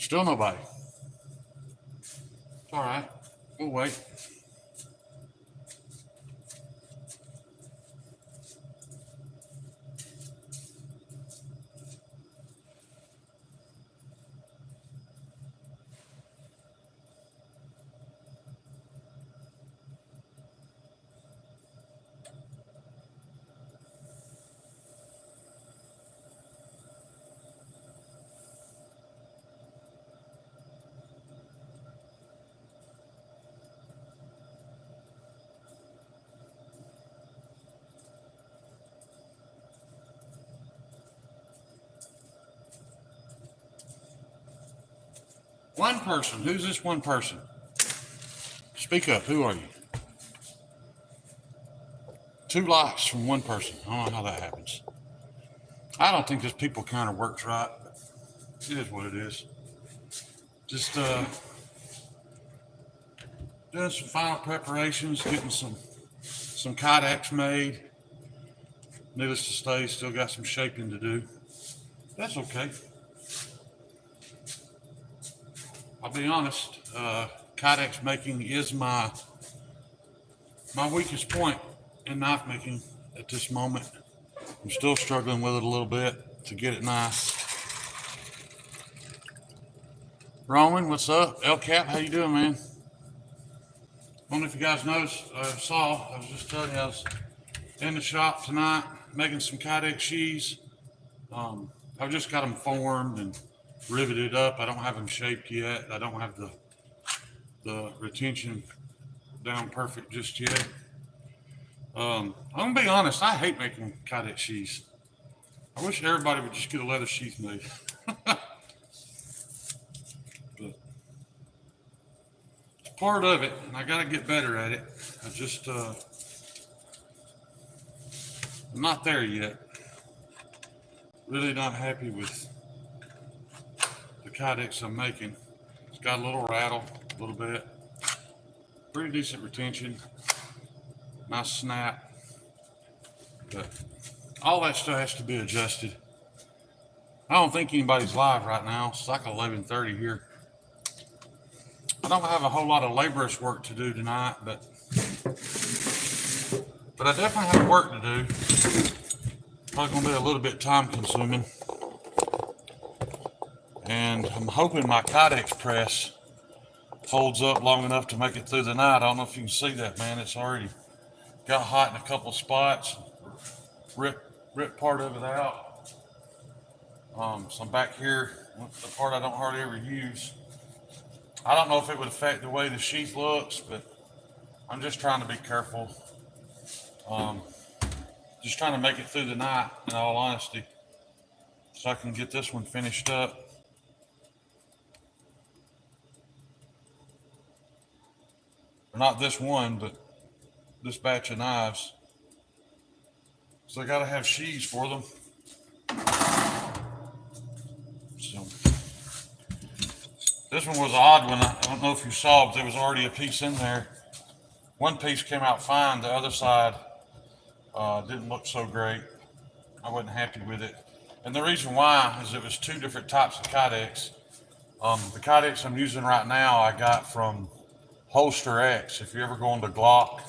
Still nobody. It's all right. We'll wait. One person. Who's this one person? Speak up. Who are you? 2 likes from one person. I don't know how that happens. I don't think this people counter works right, but it is what it is. Just doing some final preparations, getting some Kydex made. Needless to say, still got some shaping to do. That's okay. I'll be honest, Kydex making is my weakest point in knife making at this moment. I'm still struggling with it a little bit to get it nice. Roman, what's up? El Cap, how you doing, man? I don't know if you guys noticed, I was just telling you I was in the shop tonight making some Kydex sheaths. I've just got them formed and riveted up. I don't have them shaped yet. I don't have the retention down perfect just yet. I'm gonna be honest, I hate making Kydex sheaths. I wish everybody would just get a leather sheath made. But it's part of it, and I gotta get better at it. I just I'm not there yet. Really not happy with the Kydex I'm making. It's got a little rattle, a little bit. Pretty decent retention. Nice snap. But all that stuff has to be adjusted. I don't think anybody's live right now. It's like 11:30 here. I don't have a whole lot of laborious work to do tonight, but I definitely have work to do. Probably gonna be a little bit time consuming. And I'm hoping my Kydex press holds up long enough to make it through the night. I don't know if you can see that, man. It's already got hot in a couple of spots. Ripped part of it out. So I'm back here, the part I don't hardly ever use. I don't know if it would affect the way the sheath looks, but I'm just trying to be careful. Just trying to make it through the night, in all honesty, so I can get this one finished up. Or not this one, but this batch of knives. So I got to have sheaths for them. So this one was an odd one. I don't know if you saw, but there was already a piece in there. One piece came out fine. The other side didn't look so great. I wasn't happy with it. And the reason why is it was 2 different types of Kydex. The Kydex I'm using right now, I got from Holster X. If you ever go into Glock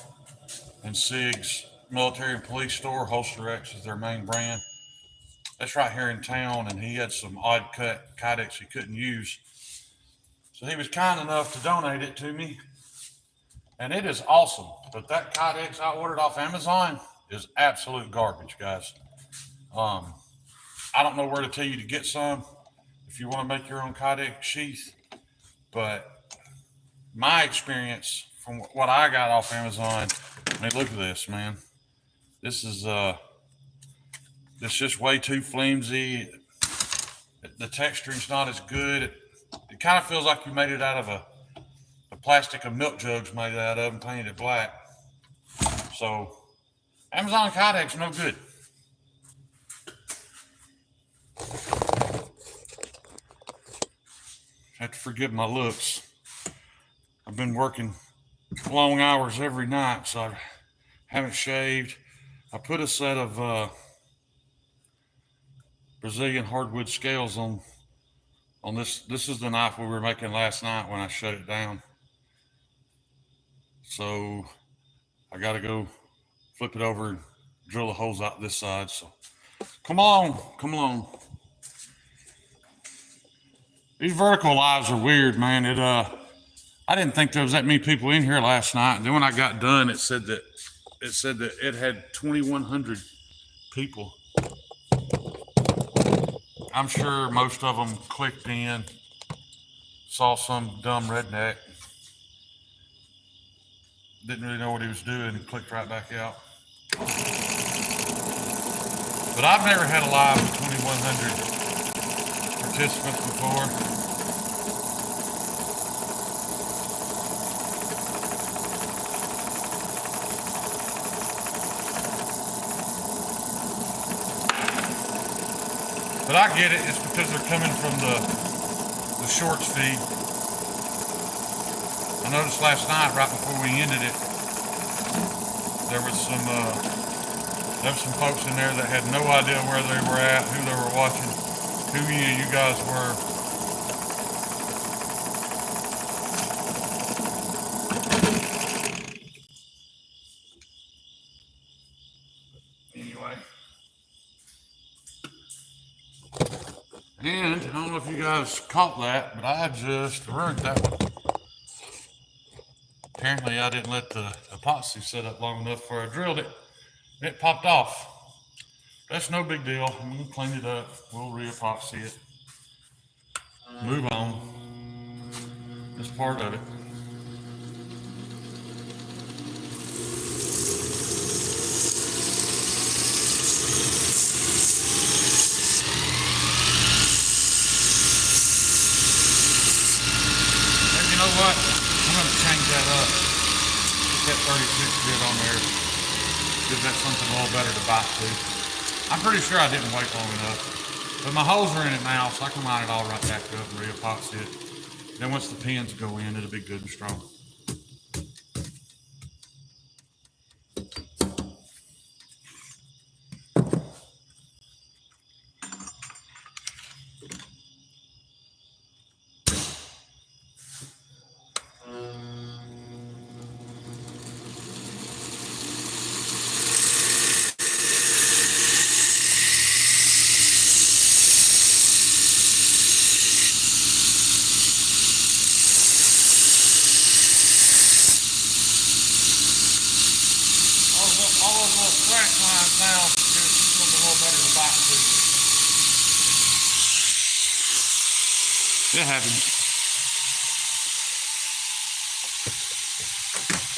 and SIG's military and police store, Holster X is their main brand. That's right here in town, and he had some odd cut Kydex he couldn't use. So he was kind enough to donate it to me. And it is awesome. But that Kydex I ordered off Amazon is absolute garbage, guys. I don't know where to tell you to get some if you want to make your own Kydex sheath. But my experience from what I got off Amazon, I mean, look at this, man. This is it's just way too flimsy. The texturing's not as good. It kind of feels like you made it out of a plastic of milk jugs made out of and painted it black. So Amazon Kydex no good. Have to forgive my looks. I've been working long hours every night, so I haven't shaved. I put a set of Brazilian hardwood scales on on this. This is the knife we were making last night when I shut it down. So I got to go flip it over and drill the holes out this side. So come on, come along. These vertical lives are weird, man. I didn't think there was that many people in here last night. And then when I got done, it said that it had 2,100 people. I'm sure most of them clicked in, saw some dumb redneck, didn't really know what he was doing, and clicked right back out. But I've never had a live with 2,100 participants before. But I get it, it's because they're coming from the shorts feed. I noticed last night, right before we ended it, there was some folks in there that had no idea where they were at, who they were watching, who you guys were. Anyway. And I don't know if you guys caught that, but I just ruined that one. Apparently I didn't let the epoxy set up long enough before I drilled it. It popped off. That's no big deal. I'm gonna clean it up. We'll re-epoxy it. Move on. That's part of it. And you know what? I'm gonna change that up. Put that 36 bit on there. Give that something a little better to bite to. I'm pretty sure I didn't wait long enough. But my holes are in it now, so I can line it all right back up and re-epoxy it. Then once the pins go in, it'll be good and strong. All those little scratch lines now give it something a little better to bite to. It happens.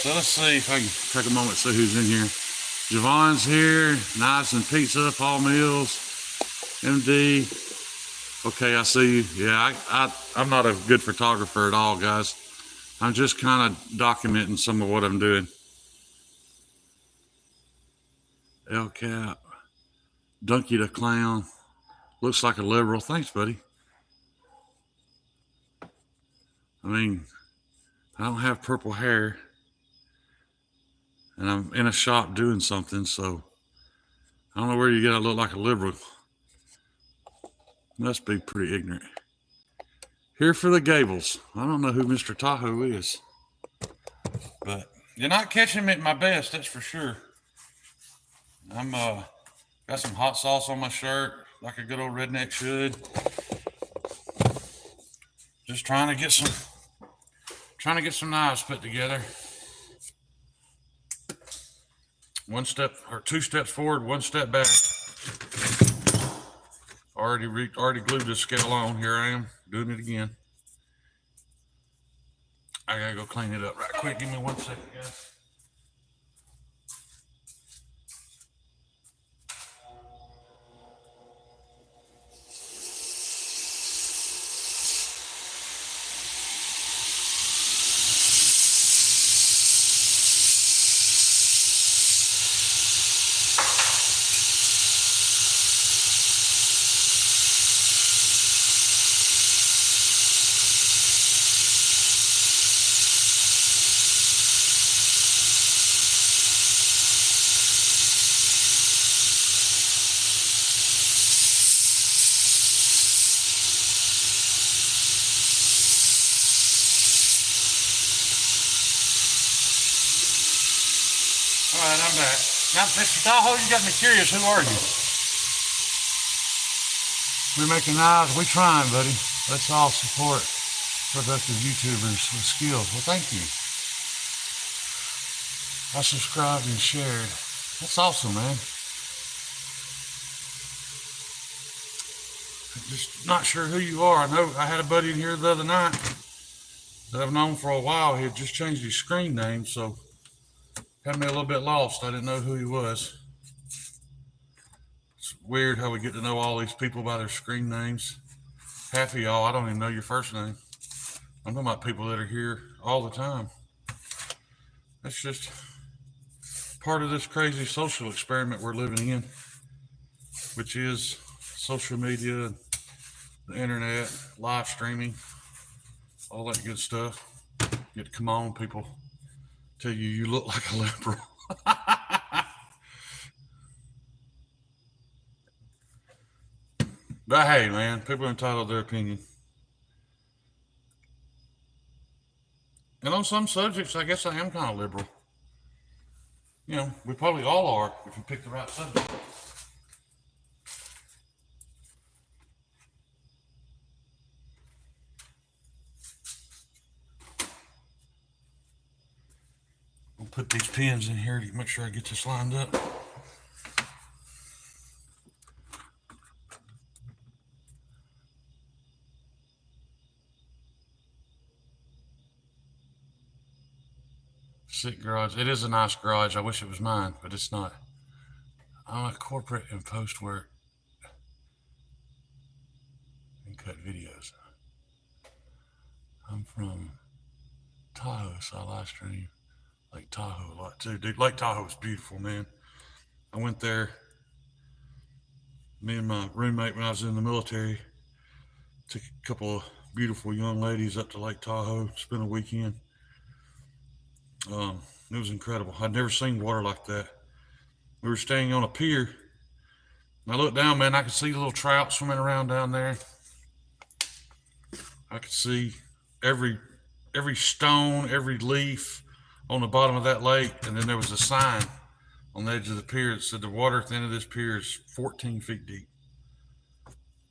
So let's see if I can take a moment to see who's in here. Javon's here, Nice and Pizza, Paul Mills, MD. Okay, I see you. Yeah, I'm not a good photographer at all, guys. I'm just kind of documenting some of what I'm doing. El Cap, Dunky the Clown, looks like a liberal. Thanks, buddy. I mean, I don't have purple hair, and I'm in a shop doing something, so I don't know where you get I look like a liberal. Must be pretty ignorant. Here for the Gables. I don't know who Mr. Tahoe is, but you're not catching me at my best, that's for sure. I'm got some hot sauce on my shirt, like a good old redneck should. Just trying to get some knives put together. One step or two steps forward, one step back. Already glued this scale on. Here I am doing it again. I gotta go clean it up right quick. Give me 1 second, guys. I'm back. Now, Mr. Tahoe, you got me curious. Who are you? We're making knives. We're trying, buddy. Let's all support productive YouTubers with skills. Well, thank you. I subscribed and shared. That's awesome, man. I'm just not sure who you are. I know I had a buddy in here the other night that I've known for a while. He had just changed his screen name, so had me a little bit lost. I didn't know who he was. It's weird how we get to know all these people by their screen names. Half of y'all, I don't even know your first name. I'm talking about people that are here all the time. That's just part of this crazy social experiment we're living in, which is social media, the internet, live streaming, all that good stuff. Get to come on, people tell you you look like a liberal. But hey, man, people are entitled to their opinion. And on some subjects, I guess I am kind of liberal. You know, we probably all are if you pick the right subject. I'll put these pins in here to make sure I get this lined up. Sick garage. It is a nice garage. I wish it was mine, but it's not. I'm a corporate and post work and cut videos. I'm from Tahoe, so I live stream Lake Tahoe a lot too. Dude, Lake Tahoe is beautiful, man. I went there, me and my roommate when I was in the military, took a couple of beautiful young ladies up to Lake Tahoe, spent a weekend. It was incredible. I'd never seen water like that. We were staying on a pier. And I looked down, man, I could see little trout swimming around down there. I could see every stone, every leaf on the bottom of that lake. And then there was a sign on the edge of the pier that said the water at the end of this pier is 14 feet deep.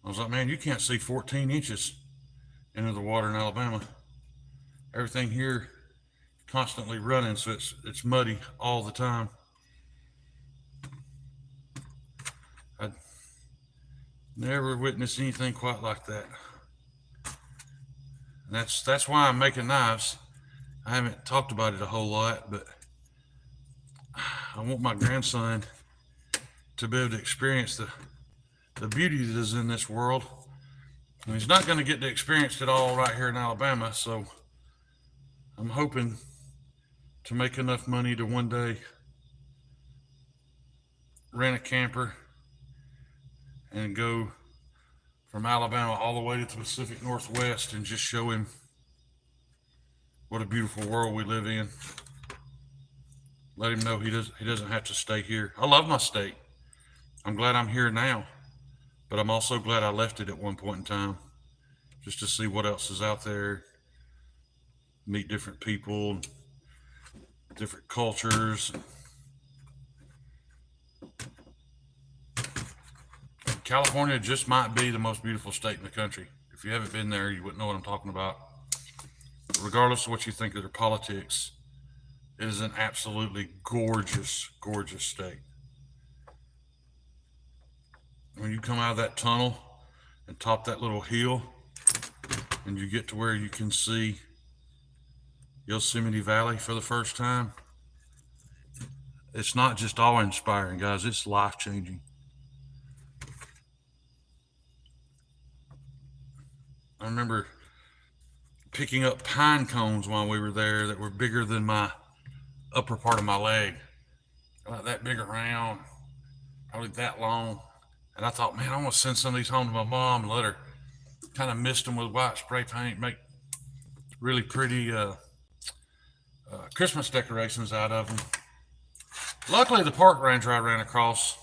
I was like, man, you can't see 14 inches into the water in Alabama. Everything here constantly running, so it's muddy all the time. I'd never witnessed anything quite like that. And that's why I'm making knives. I haven't talked about it a whole lot, but I want my grandson to be able to experience the beauty that is in this world. And he's not going to get to experience it all right here in Alabama, so I'm hoping to make enough money to one day rent a camper and go from Alabama all the way to the Pacific Northwest and just show him what a beautiful world we live in. Let him know he doesn't have to stay here. I love my state. I'm glad I'm here now, but I'm also glad I left it at one point in time just to see what else is out there, meet different people, different cultures. California just might be the most beautiful state in the country. If you haven't been there, you wouldn't know what I'm talking about. Regardless of what you think of their politics, it is an absolutely gorgeous, gorgeous state. When you come out of that tunnel and top that little hill, and you get to where you can see Yosemite Valley for the first time, it's not just awe-inspiring, guys. It's life-changing. I remember picking up pine cones while we were there that were bigger than my upper part of my leg. About that big around, probably that long. And I thought, man, I'm going to send some of these home to my mom and let her kind of mist them with white spray paint, make really pretty Christmas decorations out of them. Luckily, the park ranger I ran across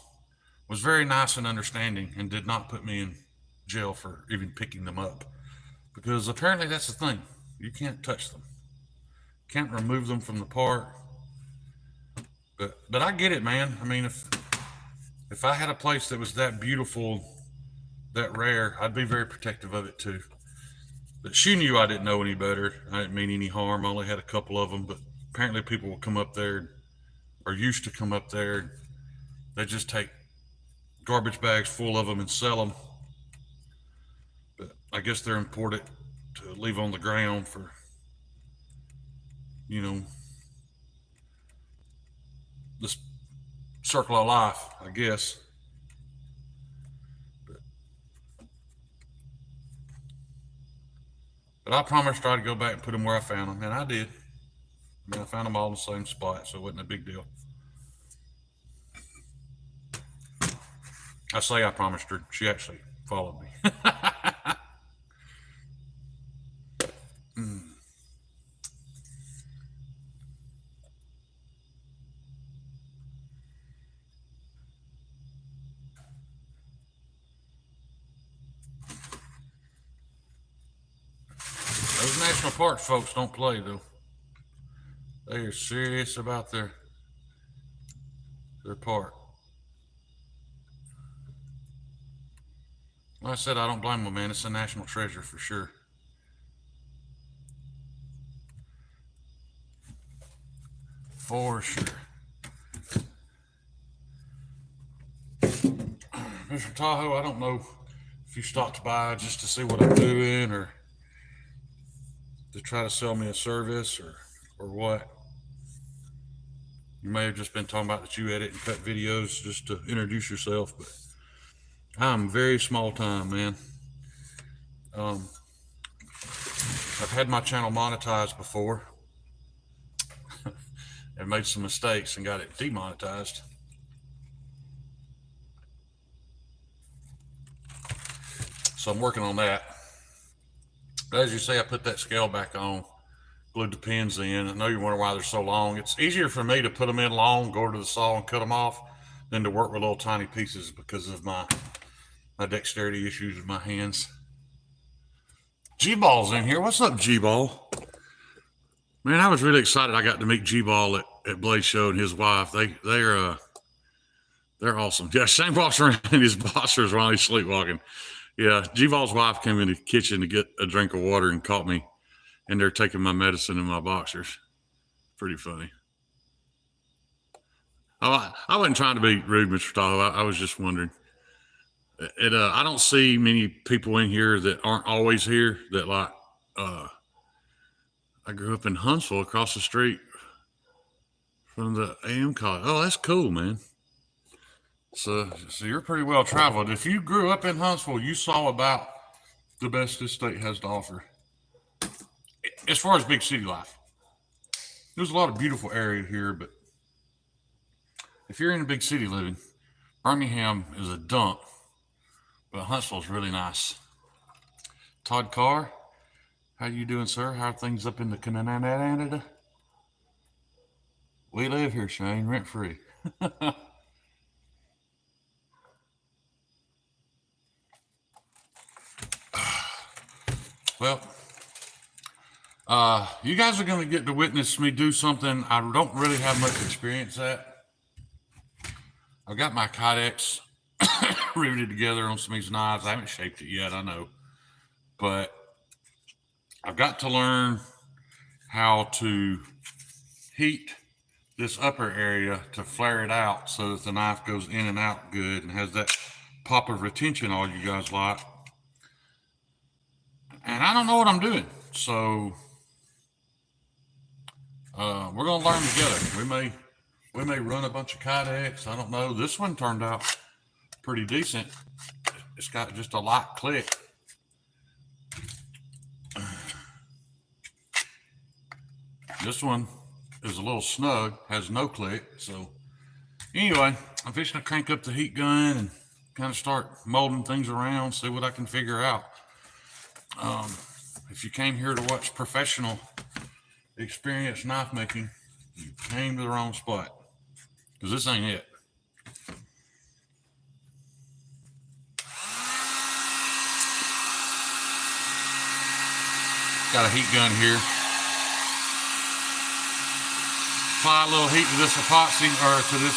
was very nice and understanding and did not put me in jail for even picking them up. Because apparently that's the thing. You can't touch them. Can't remove them from the park. But I get it, man. I mean, if I had a place that was that beautiful, that rare, I'd be very protective of it too. But she knew I didn't know any better. I didn't mean any harm. I only had a couple of them, but apparently people will come up there, or used to come up there. They just take garbage bags full of them and sell them. But I guess they're important to leave on the ground for, you know, this circle of life, I guess. But, but I promised her I'd go back and put them where I found them, and I did. I mean, I found them all in the same spot, so it wasn't a big deal. I say I promised her. She actually followed me. Those national parks folks don't play, though. They are serious about their park. Like I said, I don't blame them, man. It's a national treasure for sure. For sure. Mr. Tahoe, I don't know if you stopped by just to see what I'm doing or to try to sell me a service or what. You may have just been talking about that you edit and cut videos just to introduce yourself, but I'm very small time, man. I've had my channel monetized before and made some mistakes and got it demonetized. So I'm working on that. But as you say, I put that scale back on, glued the pins in. I know you're wondering why they're so long. It's easier for me to put them in long, go to the saw and cut them off than to work with little tiny pieces because of my dexterity issues with my hands. G-Ball's in here. What's up, G-Ball? Man, I was really excited. I got to meet G-Ball at Blade Show and his wife. They're awesome. Yeah, Shane walks around in his boxers while he's sleepwalking. Yeah, G-Ball's wife came in the kitchen to get a drink of water and caught me, and they're taking my medicine in my boxers. Pretty funny. Oh, I wasn't trying to be rude, Mr. Tahoe. I was just wondering. I don't see many people in here that aren't always here that like, I grew up in Huntsville across the street from the AM college. Oh, that's cool, man. So you're pretty well traveled. If you grew up in Huntsville, you saw about the best this state has to offer. As far as big city life, there's a lot of beautiful area here, but if you're in a big city living, Birmingham is a dump, but Huntsville's really nice. Todd Carr, how you doing, sir? How are things up in the Canada? We live here, Shane, rent free. Well, you guys are going to get to witness me do something I don't really have much experience at. I've got my Kydex riveted together on some of these knives. I haven't shaped it yet, I know. But I've got to learn how to heat this upper area to flare it out so that the knife goes in and out good and has that pop of retention all you guys like. And I don't know what I'm doing, so we're gonna learn together. We may run a bunch of Kydex. I don't know. This one turned out pretty decent. It's got just a light click. This one is a little snug, has no click. So anyway, I'm fixing to crank up the heat gun and kind of start molding things around, see what I can figure out. If you came here to watch professional experienced knife making, you came to the wrong spot, because this ain't it. Got a heat gun here. apply a little heat to this epoxy, or to this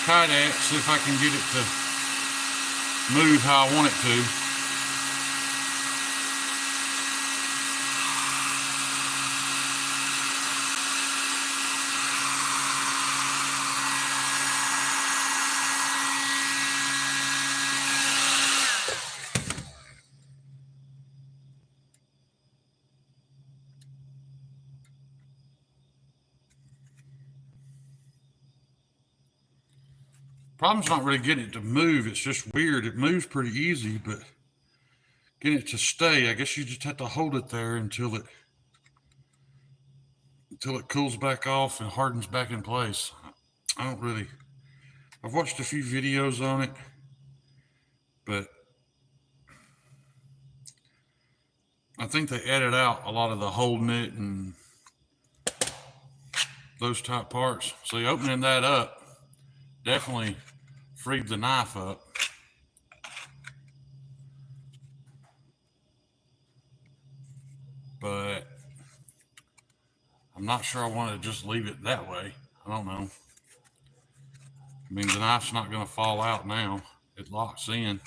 Kydex, see if I can get it to move how I want it to. Problem's not really getting it to move. It's just weird. It moves pretty easy, but getting it to stay, I guess you just have to hold it there until it cools back off and hardens back in place. I've watched a few videos on it, but I think they edit out a lot of the holding it and those type parts. So opening that up definitely freed the knife up. But I'm not sure I want to just leave it that way. I don't know. I mean, the knife's not going to fall out now. It locks in.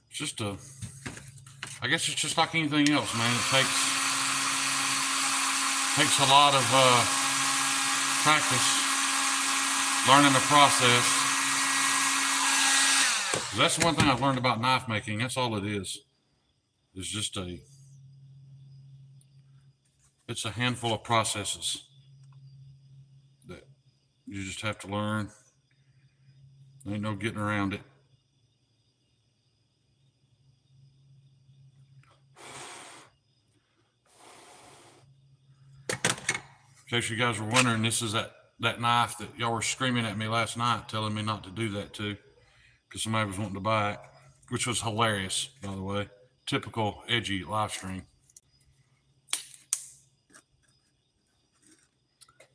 It's just I guess it's just like anything else, man. It takes a lot of practice, learning the process. That's the one thing I've learned about knife making. That's all it is. It's just it's a handful of processes that you just have to learn. There ain't no getting around it. In case you guys were wondering, this is that knife that y'all were screaming at me last night, telling me not to do that to, because somebody was wanting to buy it, which was hilarious, by the way. Typical edgy live stream.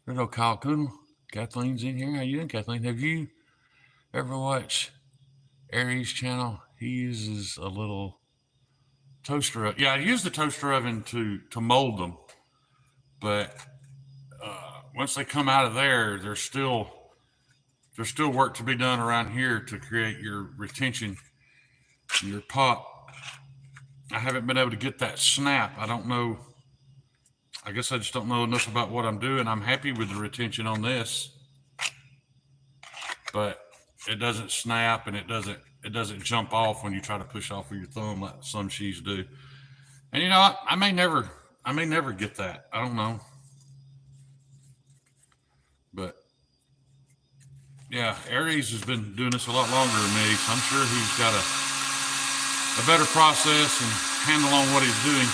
There's no Kyle Kuhnel. Kathleen's in here. How you doing, Kathleen? Have you ever watched Aries' channel? He uses a little toaster oven. Yeah, I use the toaster oven to mold them, but once they come out of there, there's still work to be done around here to create your retention in your pop. I haven't been able to get that snap. I don't know. I guess I just don't know enough about what I'm doing. I'm happy with the retention on this, but it doesn't snap and it doesn't jump off when you try to push off with your thumb like some sheaths do. And you know, I may never get that. I don't know. But yeah, Aries has been doing this a lot longer than me, so I'm sure he's got a better process and handle on what he's doing.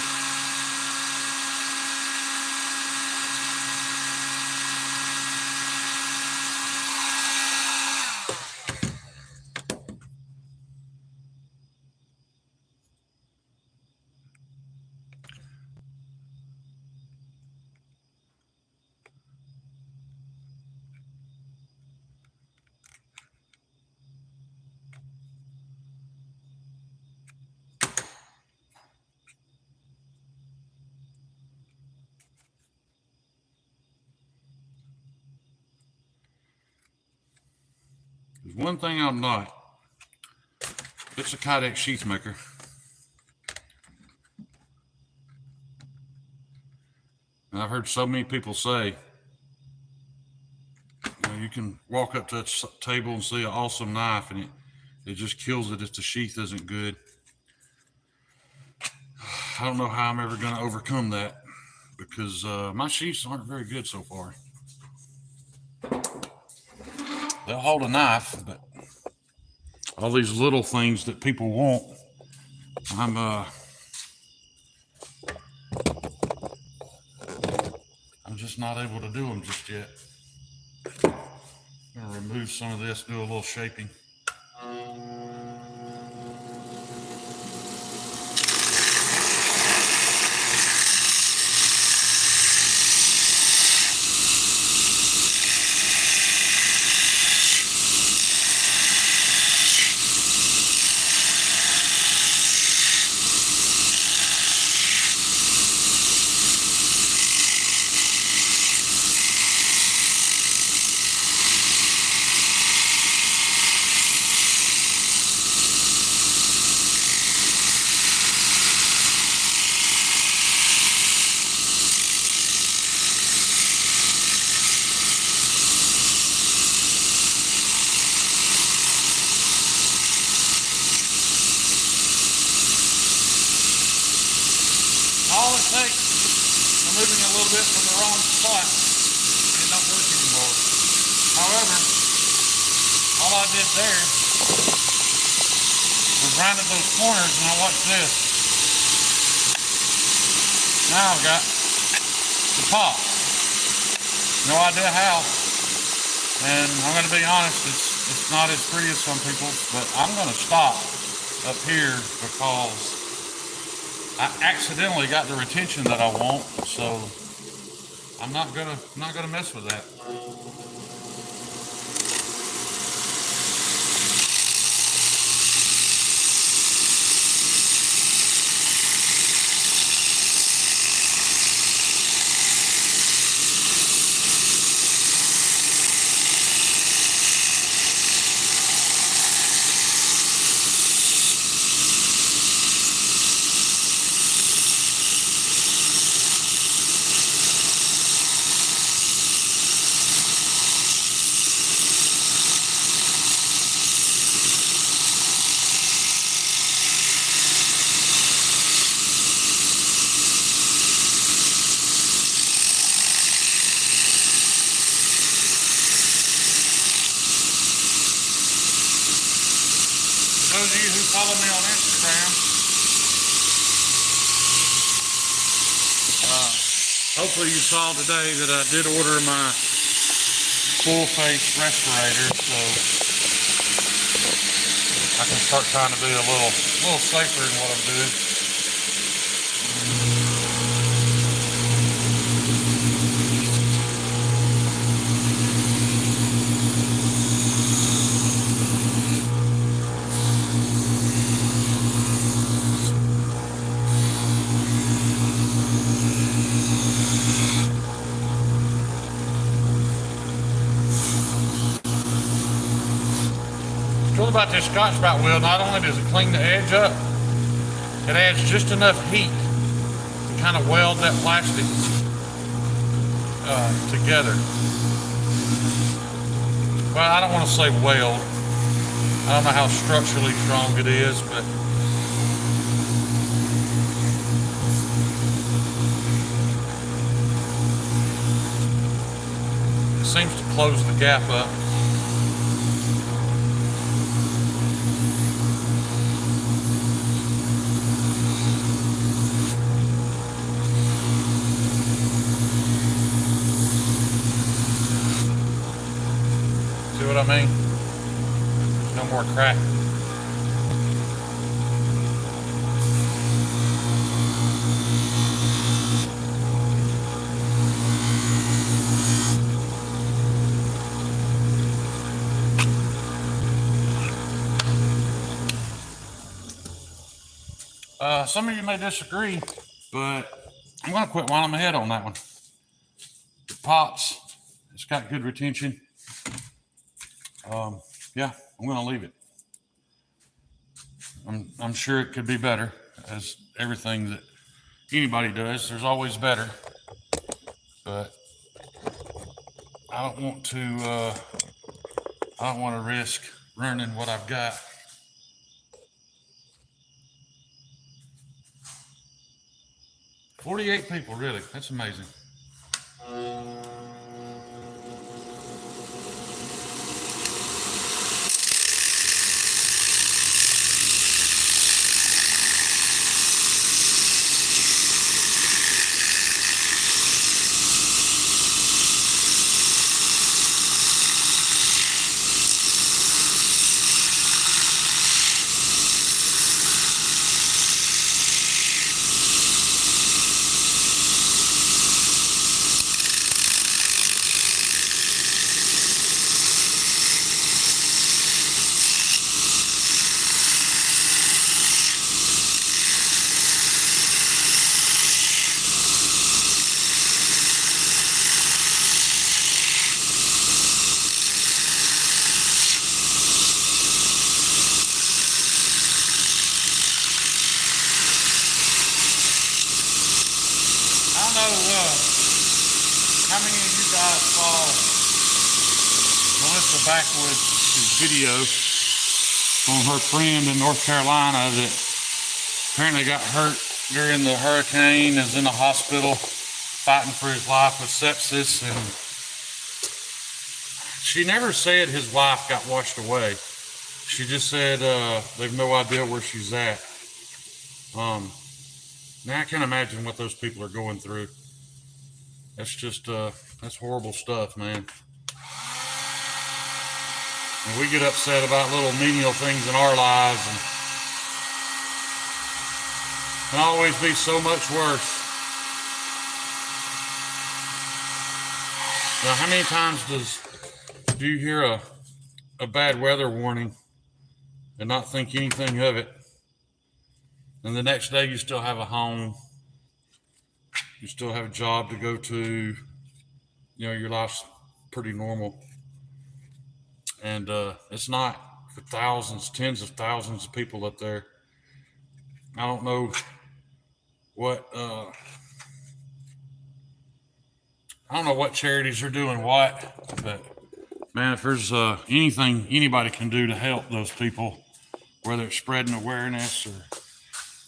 There's one thing I'm not. It's a Kydex sheath maker. And I've heard so many people say, you can walk up to a table and see an awesome knife and it just kills it if the sheath isn't good. I don't know how I'm ever going to overcome that because my sheaths aren't very good so far. They'll hold a knife, but all these little things that people want, I'm just not able to do them just yet. I'm going to remove some of this, do a little shaping. all it takes is removing a little bit from the wrong spot and it don't work anymore. However, all I did there was rounded those corners, and now watch this. Now I've got the top. No idea how. And I'm going to be honest, it's not as pretty as some people, but I'm going to stop up here because I accidentally got the retention that I want, so I'm not gonna mess with that. Those of you who follow me on Instagram, hopefully you saw today that I did order my full face respirator, so I can start trying to be a little safer in what I'm doing. What's cool about this Scotch spout wheel, not only does it clean the edge up, it adds just enough heat to kind of weld that plastic together. Well, I don't want to say weld. I don't know how structurally strong it is, but it seems to close the gap up. See what I mean? There's no more crack. Some of you may disagree, but I'm going to quit while I'm ahead on that one. It pops. It's got good retention. Yeah, I'm going to leave it. I'm sure it could be better, as everything that anybody does. There's always better, but I don't want to risk ruining what I've got. $48 people, really? That's amazing. How many of you guys saw Melissa Backwoods' video on her friend in North Carolina that apparently got hurt during the hurricane, is in the hospital fighting for his life with sepsis, and she never said his wife got washed away. She just said they've no idea where she's at. Now I can't imagine what those people are going through. That's just that's horrible stuff, man. And we get upset about little menial things in our lives, and it can always be so much worse. Now, how many times do you hear a bad weather warning and not think anything of it? And the next day you still have a home, you still have a job to go to, you know, your life's pretty normal. And it's not for thousands, tens of thousands of people up there. I don't know what charities are doing what, but man, if there's anything anybody can do to help those people, whether it's spreading awareness or,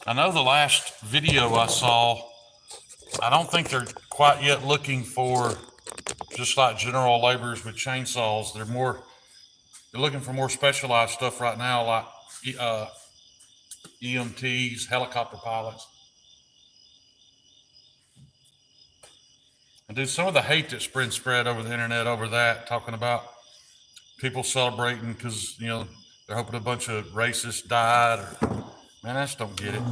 I know the last video I saw, I don't think they're quite yet looking for just like general laborers with chainsaws. They're looking for more specialized stuff right now, like EMTs, helicopter pilots. And dude, some of the hate that's been spread over the internet over that, talking about people celebrating because, you know, they're hoping a bunch of racists died. Man, I just don't get it.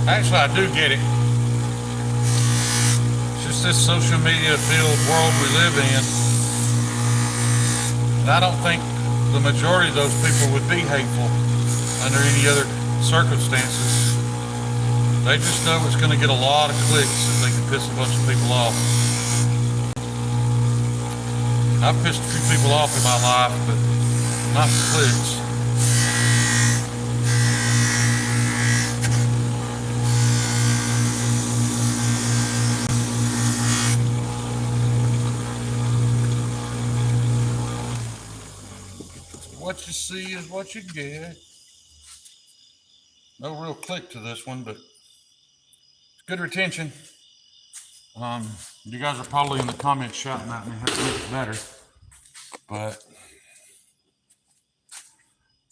Actually, I do get it. It's just this social media filled world we live in. And I don't think the majority of those people would be hateful under any other circumstances. They just know it's going to get a lot of clicks if they can piss a bunch of people off. I've pissed a few people off in my life, but not for clicks. What you see is what you get. No real click to this one, but it's good retention. You guys are probably in the comments shouting at me how to make it better, but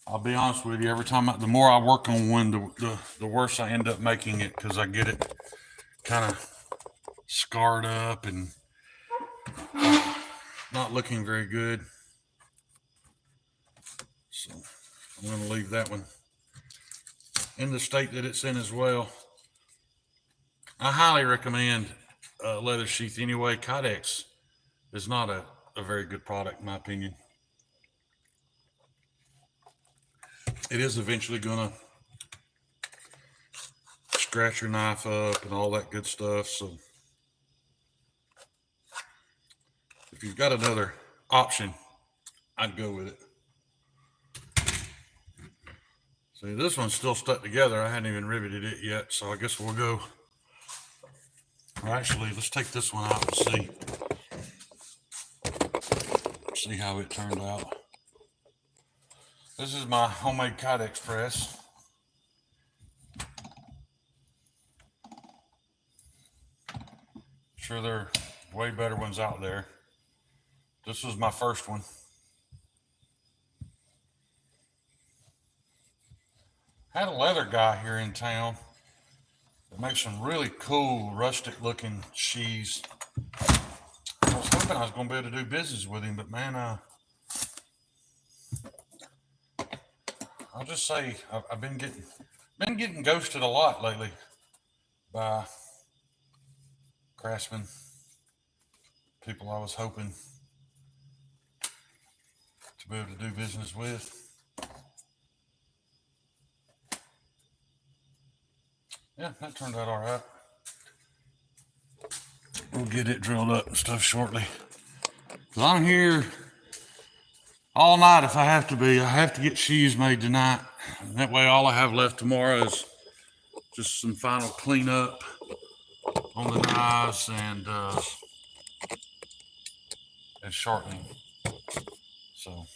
I'll be honest with you. Every time, the more I work on one, the worse I end up making it, because I get it kind of scarred up and not looking very good. So I'm going to leave that one in the state that it's in as well. I highly recommend leather sheath anyway. Kydex is not a very good product in my opinion. It is eventually going to scratch your knife up and all that good stuff. So if you've got another option, I'd go with it. See, this one's still stuck together. I hadn't even riveted it yet, so I guess we'll go. Or actually, let's take this one out and see how it turned out. This is my homemade Kydex press. Sure, there are way better ones out there. This was my first one. Had a leather guy here in town that makes some really cool rustic looking sheaths. I was hoping I was going to be able to do business with him, but man, I I'll just say I've been getting ghosted a lot lately by craftsmen, people I was hoping to be able to do business with. Yeah, that turned out all right. We'll get it drilled up and stuff shortly. 'Cause I'm here all night if I have to be. I have to get sheaths made tonight. And that way all I have left tomorrow is just some final cleanup on the knives and sharpening. So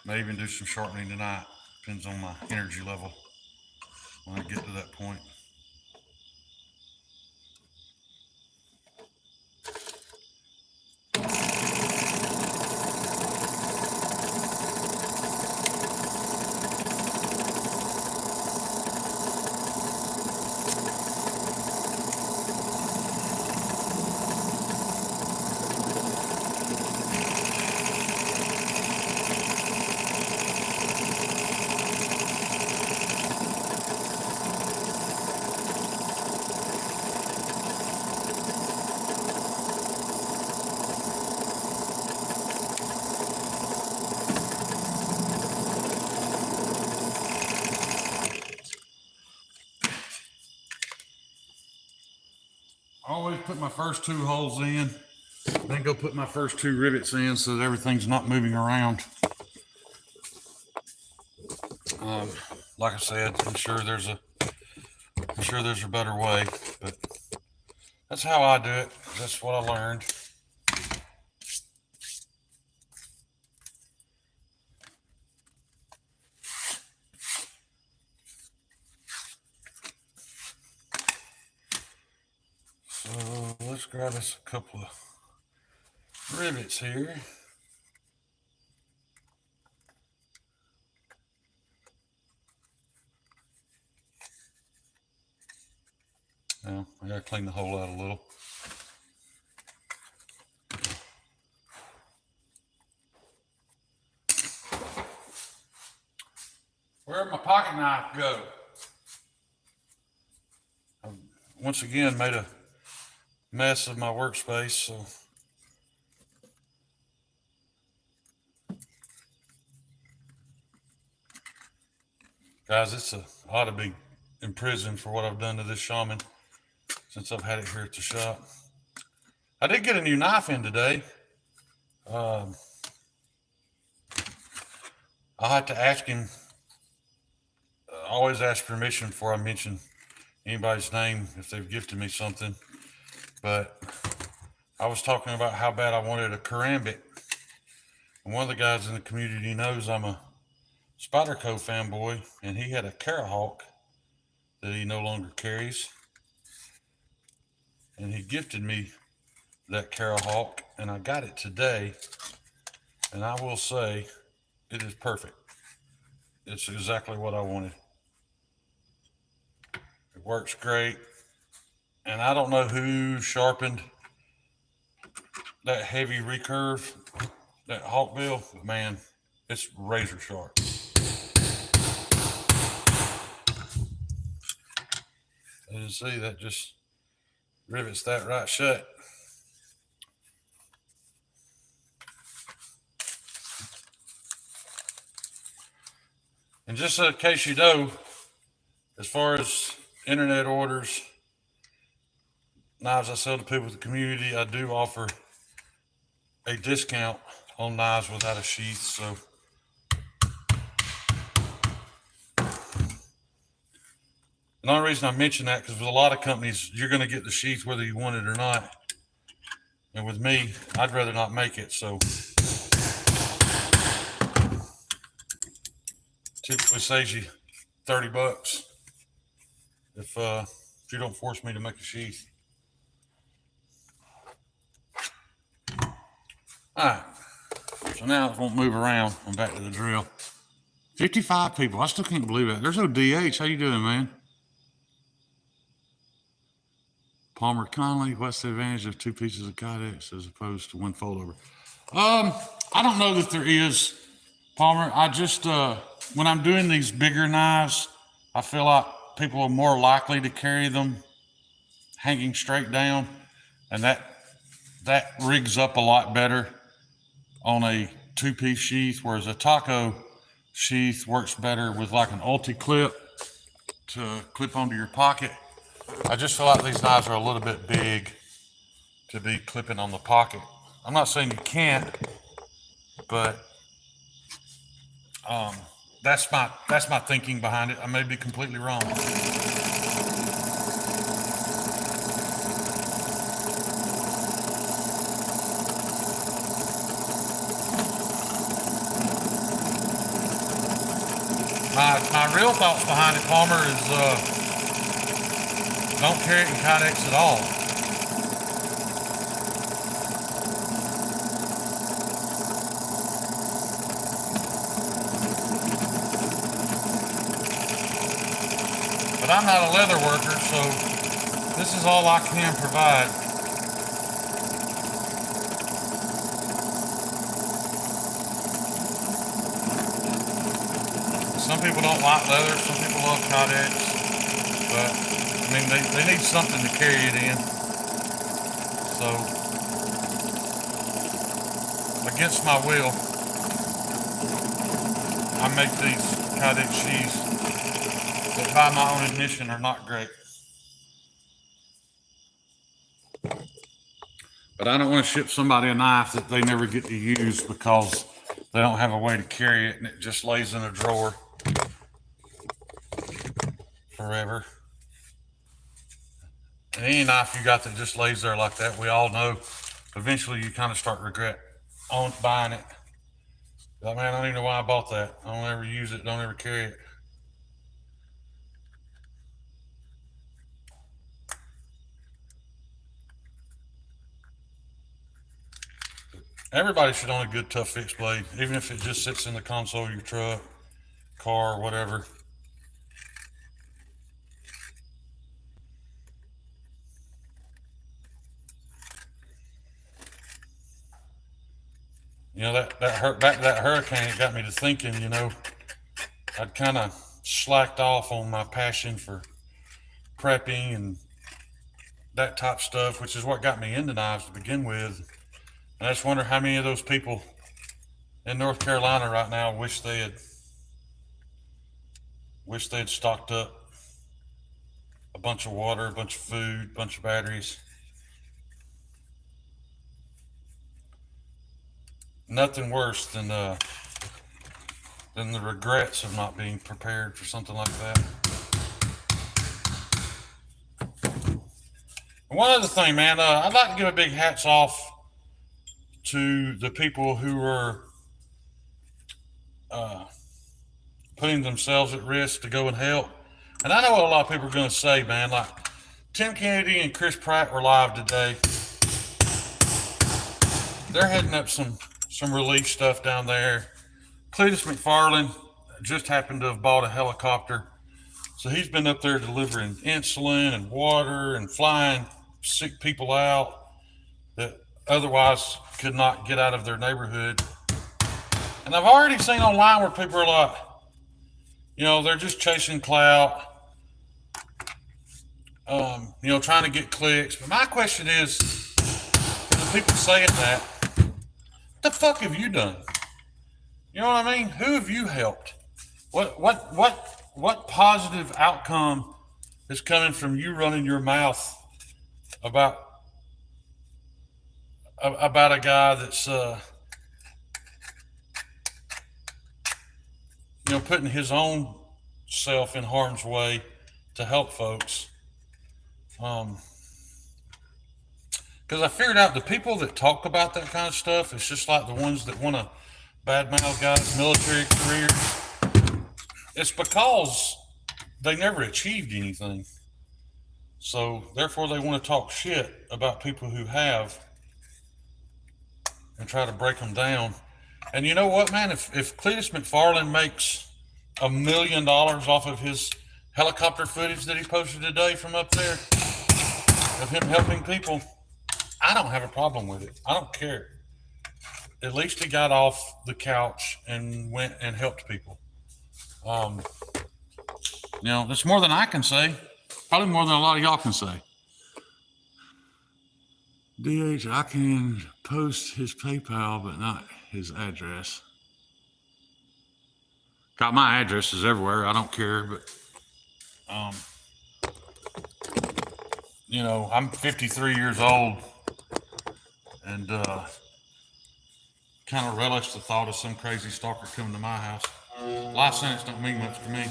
may even do some sharpening tonight. Depends on my energy level when I get to that point. I always put my first 2 holes in, then go put my first 2 rivets in so that everything's not moving around. Like I said, I'm sure there's a better way, but that's how I do it. That's what I learned. So let's grab us a couple of rivets here. Now, I gotta clean the hole out a little. Where'd my pocket knife go? I've once again made a mess of my workspace, so guys, I ought to be in prison for what I've done to this shaman since I've had it here at the shop. I did get a new knife in today. I'll have to ask him. Always ask permission before I mention anybody's name if they've gifted me something. But I was talking about how bad I wanted a karambit. And one of the guys in the community knows I'm a Spyderco fanboy, and he had a Carahawk that he no longer carries. And he gifted me that Carahawk, and I got it today. And I will say, it is perfect. It's exactly what I wanted. It works great. And I don't know who sharpened that heavy recurve, that hawkbill, but man, it's razor sharp. As you see, that just rivets that right shut. And just in case you know, as far as internet orders, knives I sell to people in the community, I do offer a discount on knives without a sheath. So the only reason I mention that, because with a lot of companies, you're going to get the sheath whether you want it or not. And with me, I'd rather not make it. So typically saves you $30 if you don't force me to make a sheath. All right, so now it won't move around. I'm back to the drill. 55 people. I still can't believe it. There's no DH. How you doing, man? Palmer Conley. What's the advantage of 2 pieces of Kydex as opposed to 1 fold over? I don't know that there is, Palmer. I just, when I'm doing these bigger knives, I feel like people are more likely to carry them hanging straight down, and that rigs up a lot better on a two-piece sheath, whereas a taco sheath works better with like an ulti clip to clip onto your pocket. I just feel like these knives are a little bit big to be clipping on the pocket. I'm not saying you can't, but that's my thinking behind it. I may be completely wrong. My real thoughts behind it, Palmer, is don't carry it in Kydex at all. But I'm not a leather worker, so this is all I can provide. Some people don't like leather, some people love Kydex, but I mean, they need something to carry it in. So, against my will, I make these Kydex sheaths that by my own admission are not great. But I don't want to ship somebody a knife that they never get to use because they don't have a way to carry it and it just lays in a drawer forever. And any knife you got that just lays there like that, we all know eventually you kind of start regret on buying it. Like, man, I don't even know why I bought that. I don't ever use it, don't ever carry it. Everybody should own a good tough fixed blade, even if it just sits in the console of your truck, car, whatever. You know, back to that hurricane, it got me to thinking, you know, I'd kind of slacked off on my passion for prepping and that type stuff, which is what got me into knives to begin with. And I just wonder how many of those people in North Carolina right now wish they had stocked up a bunch of water, a bunch of food, a bunch of batteries. Nothing worse than the regrets of not being prepared for something like that. And one other thing, man, I'd like to give a big hats off to the people who are putting themselves at risk to go and help. And I know what a lot of people are going to say, man. Like Tim Kennedy and Chris Pratt were live today. They're heading up some relief stuff down there. Cletus McFarland just happened to have bought a helicopter. So he's been up there delivering insulin and water and flying sick people out that otherwise could not get out of their neighborhood. And I've already seen online where people are like, you know, they're just chasing clout, you know, trying to get clicks. But my question is, for the people saying that, what the fuck have you done? You know what I mean? Who have you helped? What positive outcome is coming from you running your mouth about a guy that's you know, putting his own self in harm's way to help folks? Because I figured out the people that talk about that kind of stuff, it's just like the ones that want to badmouth guys' military careers. It's because they never achieved anything. So therefore they want to talk shit about people who have and try to break them down. And you know what, man? If Cletus McFarland makes $1 million off of his helicopter footage that he posted today from up there of him helping people, I don't have a problem with it. I don't care. at least he got off the couch and went and helped people. You know, that's more than I can say. Probably more than a lot of y'all can say. DH, I can post his PayPal, but not his address. Got my addresses everywhere. I don't care, but you know, I'm 53 years old, and kind of relish the thought of some crazy stalker coming to my house. Life sentence don't mean much to me.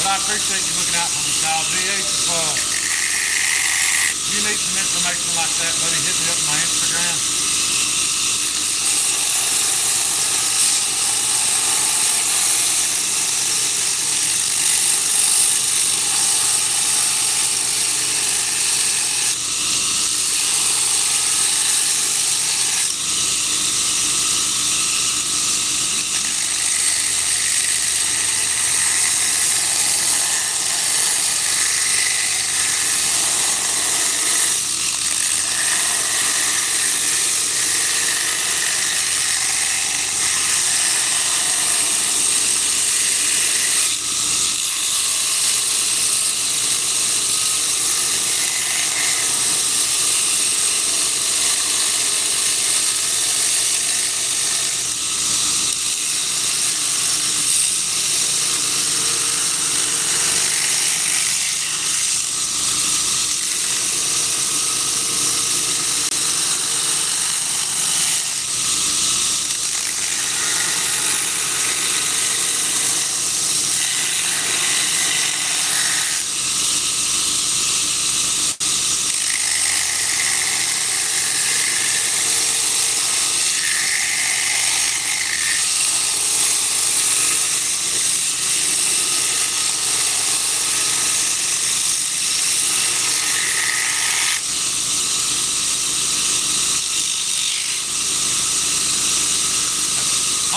I appreciate you looking out for me, Kyle. DH, if you need some information like that, buddy, hit me up on my Instagram.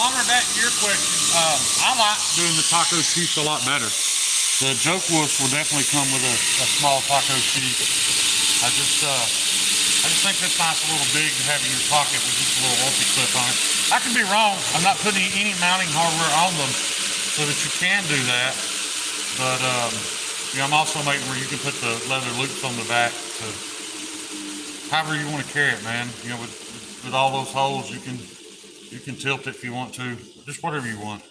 Homer, back to your question. I like doing the taco sheets a lot better. The joke wuss will definitely come with a small taco sheet. I just think that's nice, a little big to have in your pocket with just a little ulti clip on it. I could be wrong. I'm not putting any mounting hardware on them so that you can do that. But you know, I'm also making where you can put the leather loops on the back to however you want to carry it, man. You know, with all those holes, you can tilt it if you want to, just whatever you want.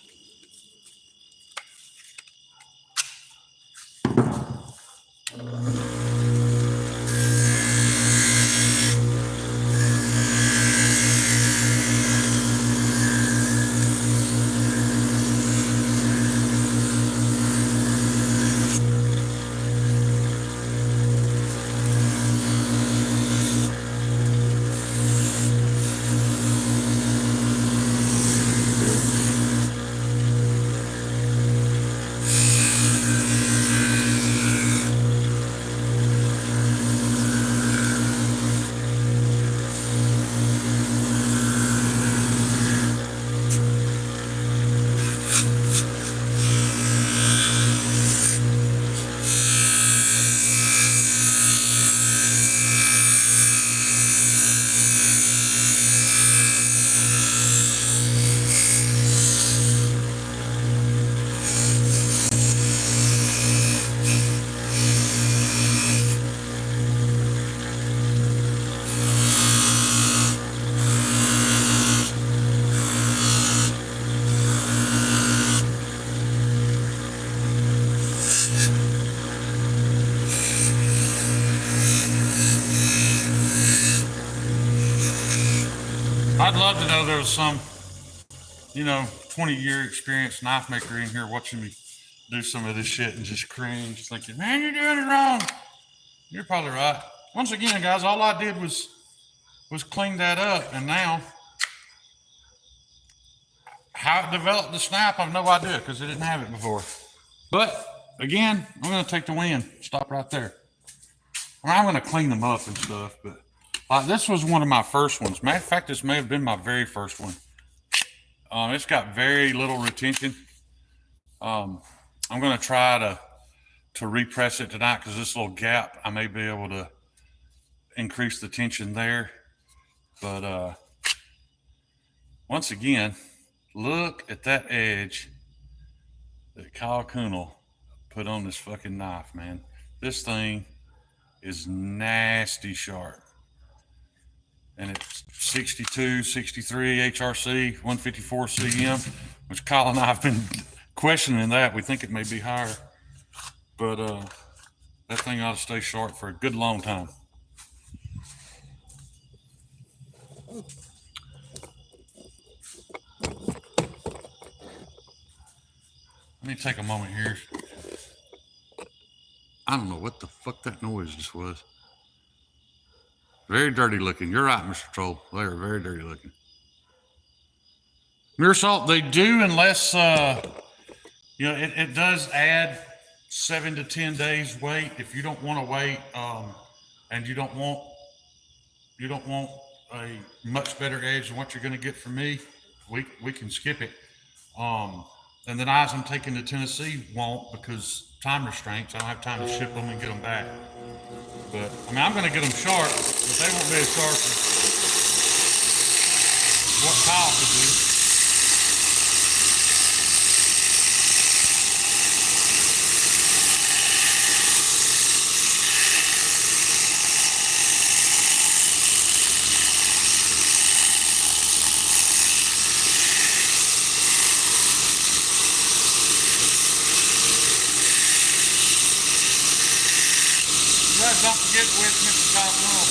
I'd love to know there was some, you know, 20-year experienced knife maker in here watching me do some of this shit and just cringe, thinking, man, you're doing it wrong. You're probably right. Once again, guys, all I did was clean that up, and now how it developed the snap, I have no idea because I didn't have it before. But again, I'm going to take the win. Stop right there. I'm going to clean them up and stuff, but This was one of my first ones. Matter of fact, this may have been my very first one. It's got very little retention. I'm going to try to repress it tonight because this little gap, I may be able to increase the tension there. But once again, look at that edge that Kyle Kuhnel put on this fucking knife, man. This thing is nasty sharp. And it's 62, 63 HRC, 154 CM, which Kyle and I have been questioning that. We think it may be higher. But that thing ought to stay sharp for a good long time. Let me take a moment here. I don't know what the fuck that noise just was. Very dirty looking. You're right, Mr. Troll. They are very dirty looking. Mirror salt, they do, unless it does add 7 to 10 days wait. If you don't want to wait, and you don't want a much better edge than what you're going to get from me, we can skip it. And the knives I'm taking to Tennessee won't, because time restraints. I don't have time to ship them and get them back. But I mean, I'm going to get them sharp, but they won't be as sharp as what Kyle could do. Don't forget to wish Mr. Kyle Kuhnel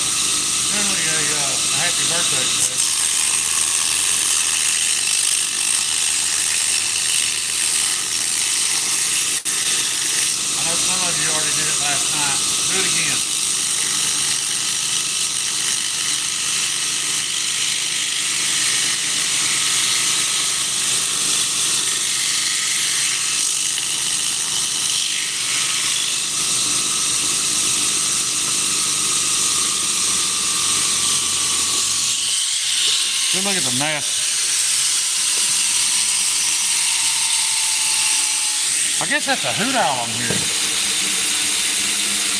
generally a happy birthday today. I know some of you already did it last night. Do it again. Good look at the mess. I guess that's a hoot owl I'm hearing.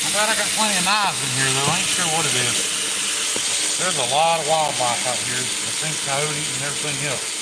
I'm glad I got plenty of knives in here though. I ain't sure what it is. There's a lot of wildlife out here. I think coyotes and everything else.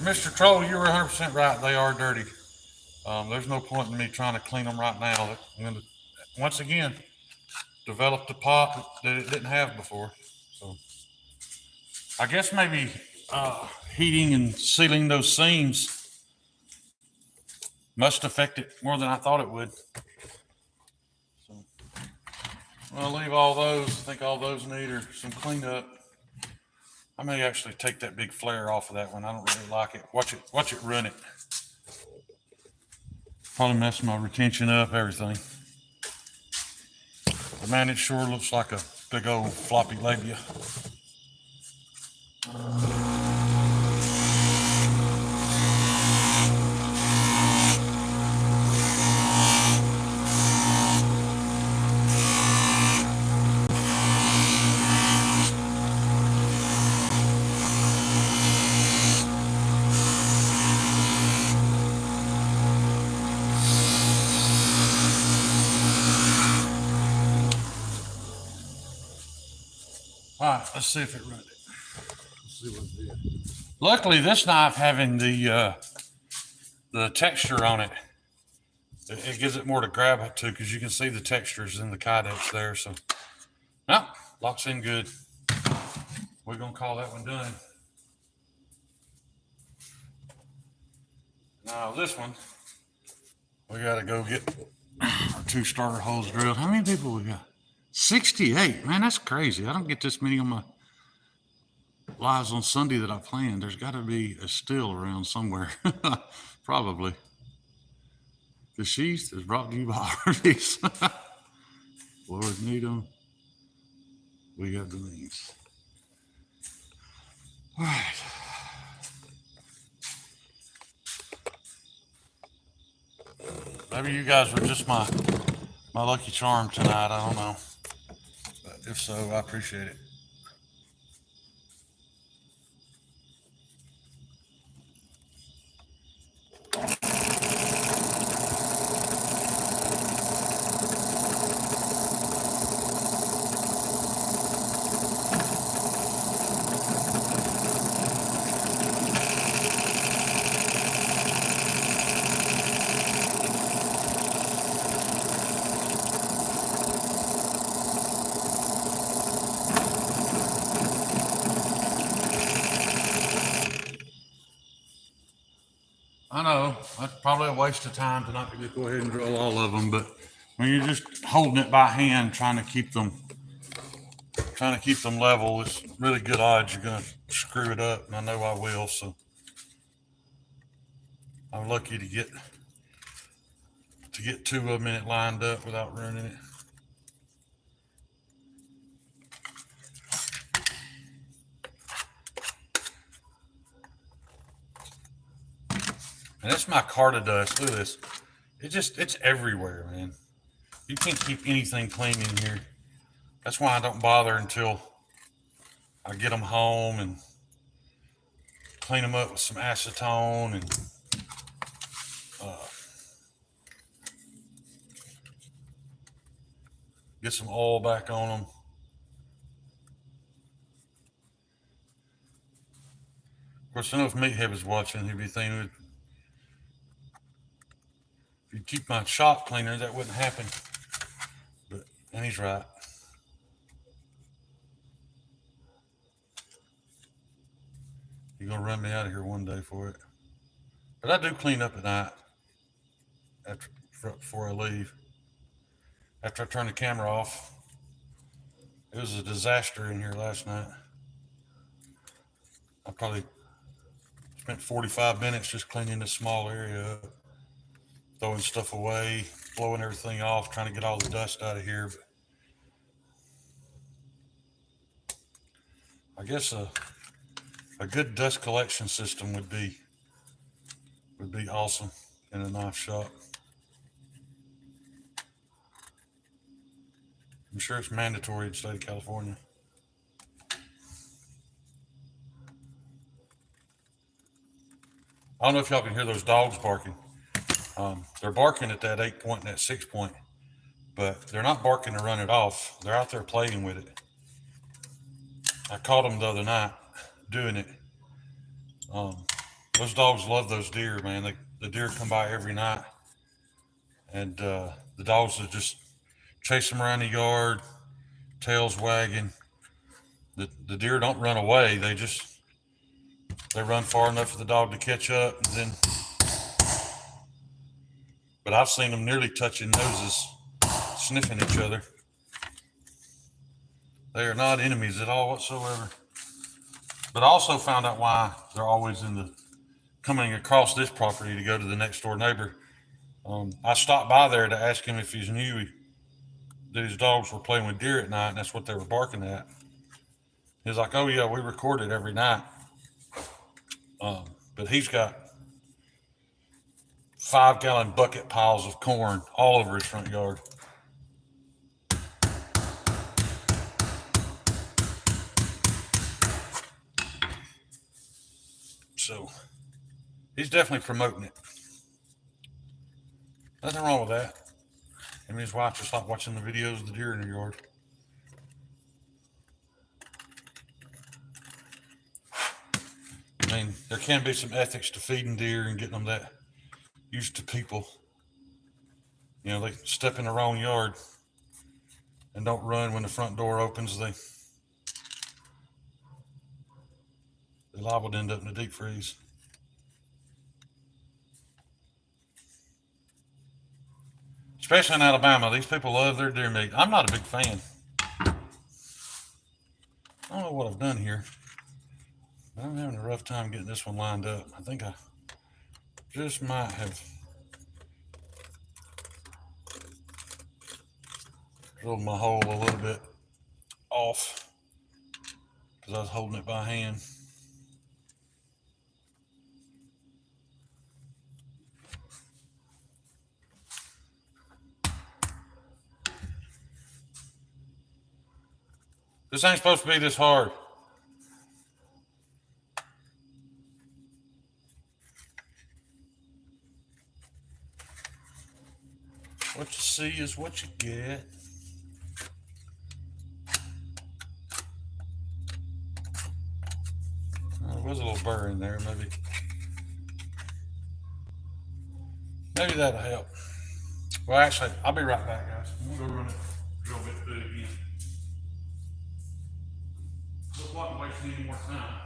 Mr. Troll, you were 100% right. They are dirty. There's no point in me trying to clean them right now. I'm going to, once again, develop the pop that it didn't have before. So I guess maybe heating and sealing those seams must affect it more than I thought it would. So I'll leave all those. I think all those need are some cleanup. I may actually take that big flare off of that one. I don't really like it. Watch it run it. Probably mess my retention up, everything. But man, it sure looks like a big old floppy labia. All right, let's see if it runs it. Let's see what it is. Luckily, this knife having the texture on it, it gives it more to grab it to, because you can see the textures in the Kydex there. So, no, locks in good. We're gonna call that one done. Now this one, we gotta go get our 2 starter holes drilled. How many people we got? 68. Man, that's crazy. I don't get this many on my lives on Sunday that I planned. There's got to be a still around somewhere. Probably. The sheath is brought to you by Arby's. Lord need them. We got the means. All right. Maybe you guys were just my lucky charm tonight. I don't know. But if so, I appreciate it. I know that's probably a waste of time to not just go ahead and drill all of them, but when you're just holding it by hand, trying to keep them level, it's really good odds you're gonna screw it up, and I know I will. So I'm lucky to get 2 of them in it lined up without ruining it. And that's my Carta dust. Look at this. It's everywhere, man. You can't keep anything clean in here. That's why I don't bother until I get them home and clean them up with some acetone and get some oil back on them. Of course, I know if Meathead was watching, he'd be thinking, if you keep my shop cleaner, that wouldn't happen. And he's right. You're gonna run me out of here one day for it. But I do clean up at night before I leave. After I turn the camera off. It was a disaster in here last night. I probably spent 45 minutes just cleaning this small area up, throwing stuff away, blowing everything off, trying to get all the dust out of here. But I guess a good dust collection system would be awesome in a knife shop. I'm sure it's mandatory in the state of California. I don't know if y'all can hear those dogs barking. They're barking at that 8 point and that 6 point, but they're not barking to run it off. They're out there playing with it. I caught them the other night doing it. Those dogs love those deer, man. The deer come by every night, and the dogs will just chase them around the yard, tails wagging. The deer don't run away. They run far enough for the dog to catch up, and then. But I've seen them nearly touching noses, sniffing each other. They are not enemies at all whatsoever. But I also found out why they're always coming across this property to go to the next door neighbor. I stopped by there to ask him if he knew that his dogs were playing with deer at night, and that's what they were barking at. He's like, "Oh yeah, we record it every night." But he's got 5-gallon bucket piles of corn all over his front yard. So he's definitely promoting it. Nothing wrong with that. Him and his wife just like watching the videos of the deer in the yard. I mean, there can be some ethics to feeding deer and getting them that used to people. You know, they step in the wrong yard and don't run when the front door opens. They're liable to end up in the deep freeze. Especially in Alabama, these people love their deer meat. I'm not a big fan. I don't know what I've done here. I'm having a rough time getting this one lined up. I think I just might have drilled my hole a little bit off because I was holding it by hand. This ain't supposed to be this hard. What you see is what you get. There was a little burr in there, maybe that'll help. Well, actually, I'll be right back, guys. I'm gonna go run it, drill bit through it again. Look like I'm wasting any more time.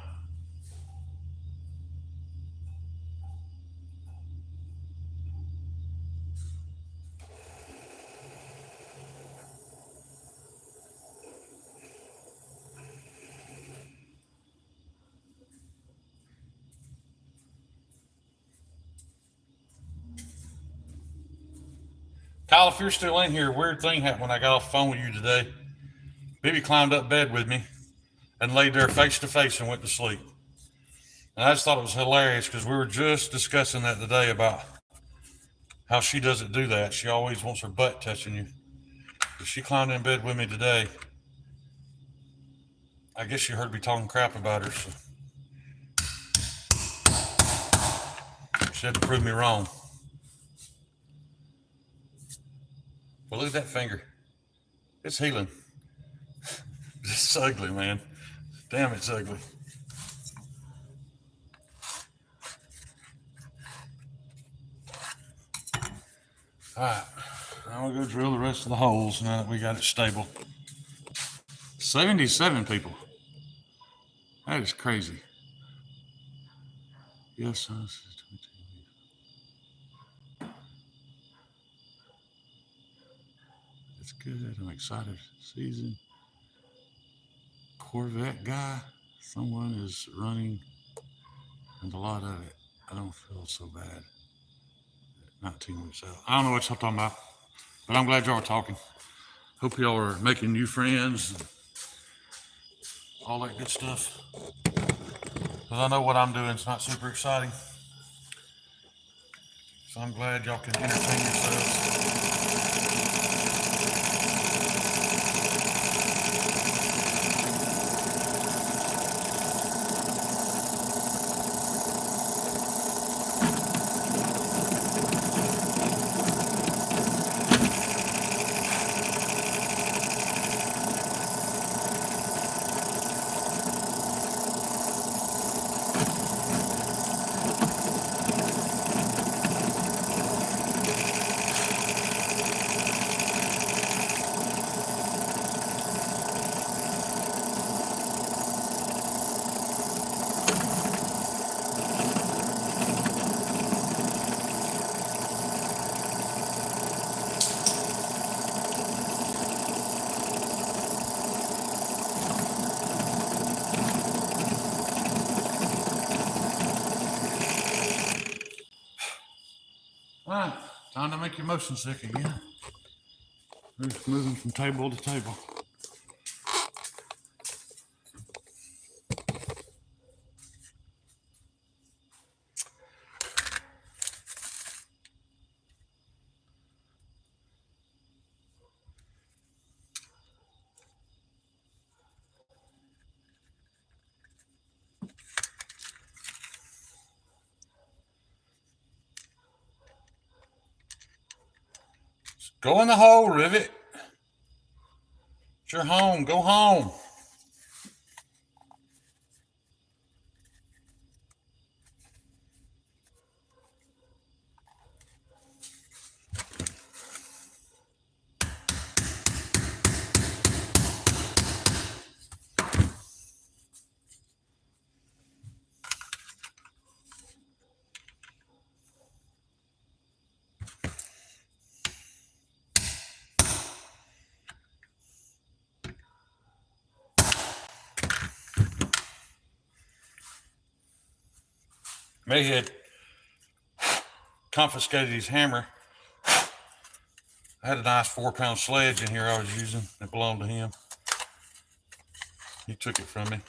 Kyle, if you're still in here, weird thing happened when I got off the phone with you today. Bibi climbed up bed with me and laid there face to face and went to sleep. And I just thought it was hilarious because we were just discussing that today about how she doesn't do that. She always wants her butt touching you. But she climbed in bed with me today. I guess she heard me talking crap about her, so she had to prove me wrong. Well, look at that finger. It's healing. It's ugly, man. Damn, it's ugly. All right, now we'll go drill the rest of the holes now that we got it stable. 77 people. That is crazy. Yes, it's good. I'm excited. Season. Corvette guy. Someone is running and a lot of it. I don't feel so bad. 19 weeks out. I don't know what y'all talking about, but I'm glad y'all are talking. Hope y'all are making new friends and all that good stuff. Because I know what I'm doing is not super exciting. So I'm glad y'all can entertain yourselves. All right, time to make your motion sick again. We're just moving from table to table. Go in the hole, Rivet. It's your home. Go home. May had confiscated his hammer. I had a nice 4-pound sledge in here I was using. It belonged to him. He took it from me.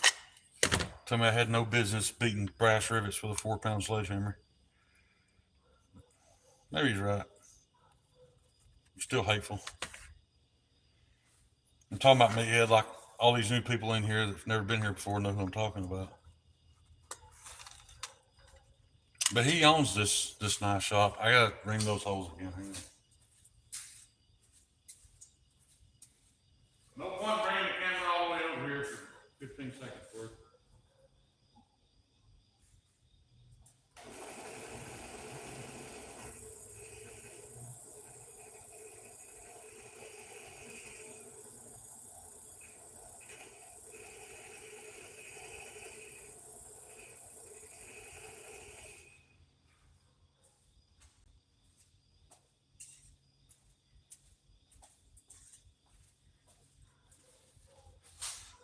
Told me I had no business beating brass rivets with a 4-pound sledgehammer. Maybe he's right. Still hateful. I'm talking about Meathead like all these new people in here that've never been here before know who I'm talking about. But he owns this nice shop. I gotta ring those holes again. Hang on. No point bringing the camera all the way over here for 15 seconds worth.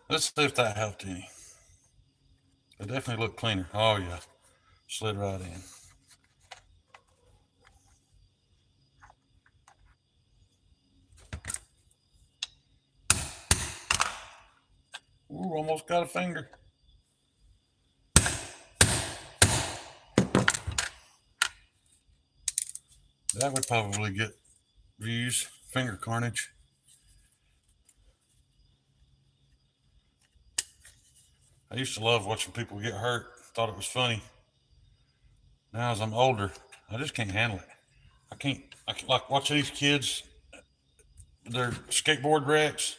Let's see if that helped any. It definitely looked cleaner. Oh yeah, slid right in. Ooh, almost got a finger. That would probably get views. Finger carnage. I used to love watching people get hurt. Thought it was funny. Now as I'm older, I just can't handle it. I can't like watch these kids, their skateboard wrecks,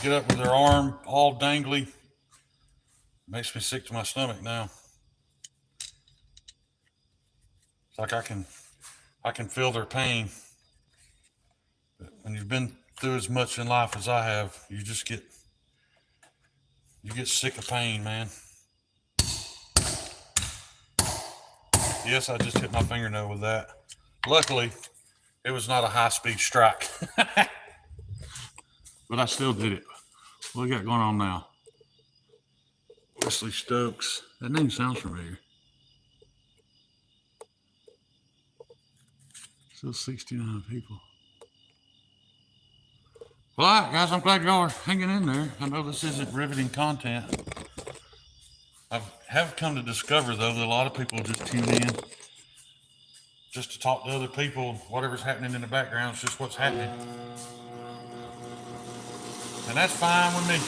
get up with their arm all dangly. Makes me sick to my stomach now. It's like I can feel their pain. But when you've been through as much in life as I have, you get sick of pain, man. Yes, I just hit my fingernail with that. Luckily, it was not a high-speed strike. But I still did it. What we got going on now? Wesley Stokes. That name sounds familiar. Still 69 people. Well, all right, guys, I'm glad y'all are hanging in there. I know this isn't riveting content. I have come to discover, though, that a lot of people just tune in just to talk to other people. Whatever's happening in the background is just what's happening. And that's fine with me.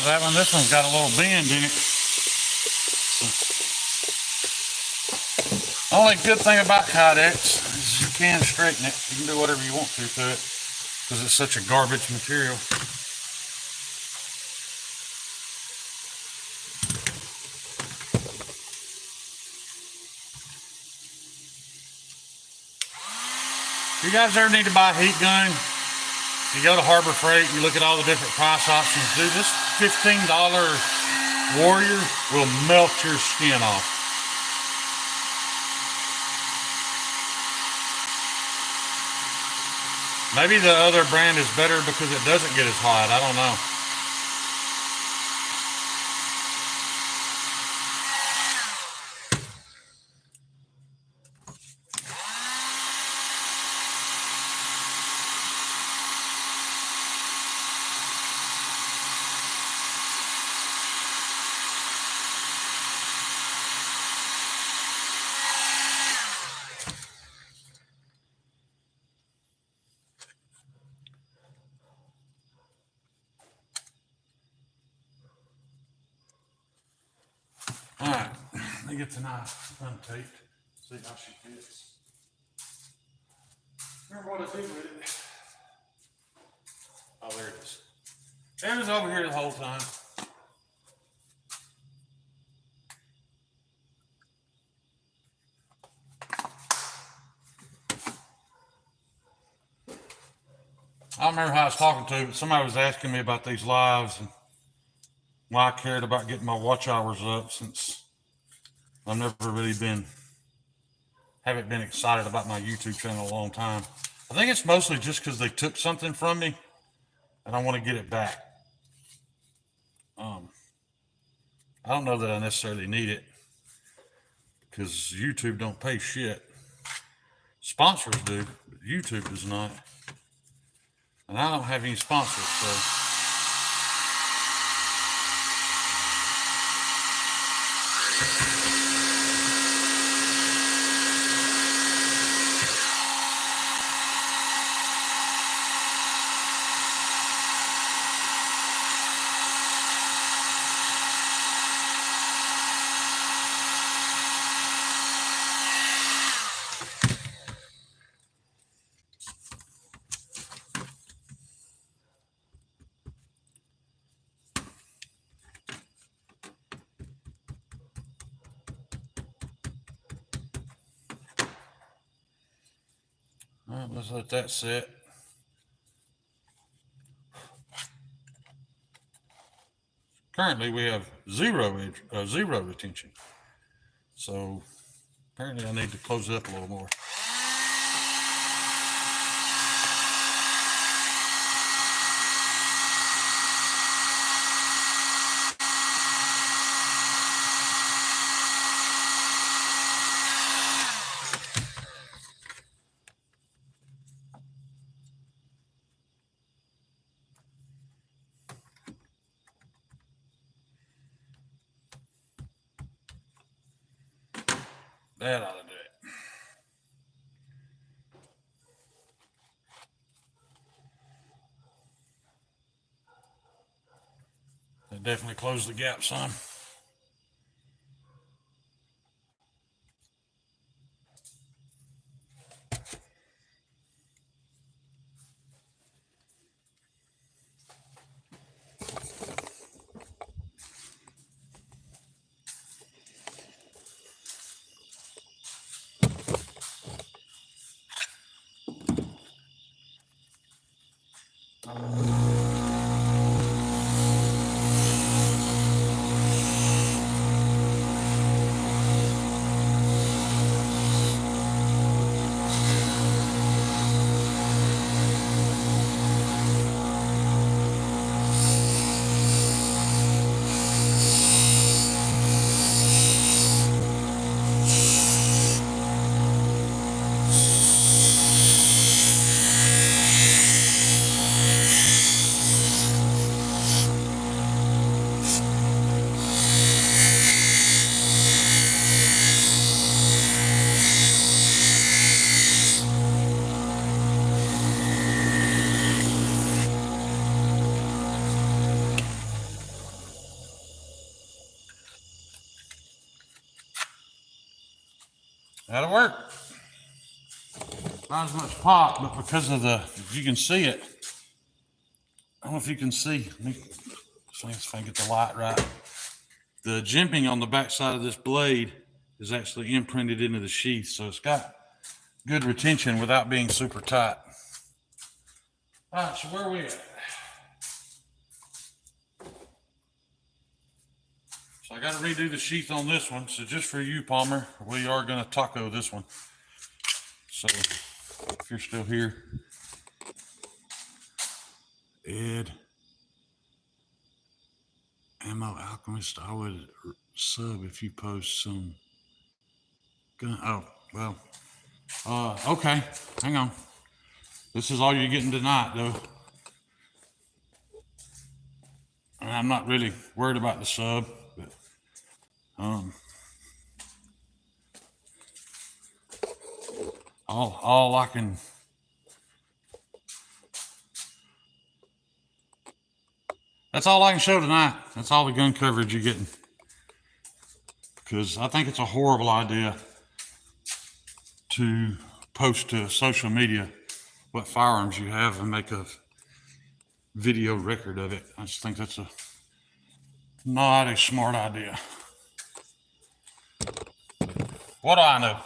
about that one. This one's got a little bend in it. Only good thing about Kydex is you can straighten it. You can do whatever you want to it because it's such a garbage material. If you guys ever need to buy a heat gun, you go to Harbor Freight, you look at all the different price options. Dude, this $15 Warrior will melt your skin off. Maybe the other brand is better because it doesn't get as hot. I don't know. All right, let me get the knife untaped, see how she fits. Remember what I did with it? Oh, there it is. It was over here the whole time. I don't remember how I was talking to, but somebody was asking me about these lives and why I cared about getting my watch hours up, since I've never really haven't been excited about my YouTube channel a long time. I think it's mostly just because they took something from me and I want to get it back. I don't know that I necessarily need it because YouTube don't pay shit. Sponsors do, but YouTube does not. And I don't have any sponsors, so. All right, let's let that sit. Currently, we have zero retention. So apparently I need to close it up a little more. That ought to do it. That definitely closed the gap some. That'll work. Not as much pop, but because of the, if you can see it, I don't know if you can see, let me see if I can get the light right. The jimping on the back side of this blade is actually imprinted into the sheath, so it's got good retention without being super tight. All right, so where are we at? So I got to redo the sheath on this one. So just for you, Palmer, we are going to taco this one. So if you're still here, Ed, Ammo Alchemist, I would sub if you post some gun. Oh, well, okay, hang on. This is all you're getting tonight, though. And I'm not really worried about the sub, but all I can. That's all I can show tonight. That's all the gun coverage you're getting. Because I think it's a horrible idea to post to social media what firearms you have and make a video record of it. I just think that's not a smart idea. What do I know?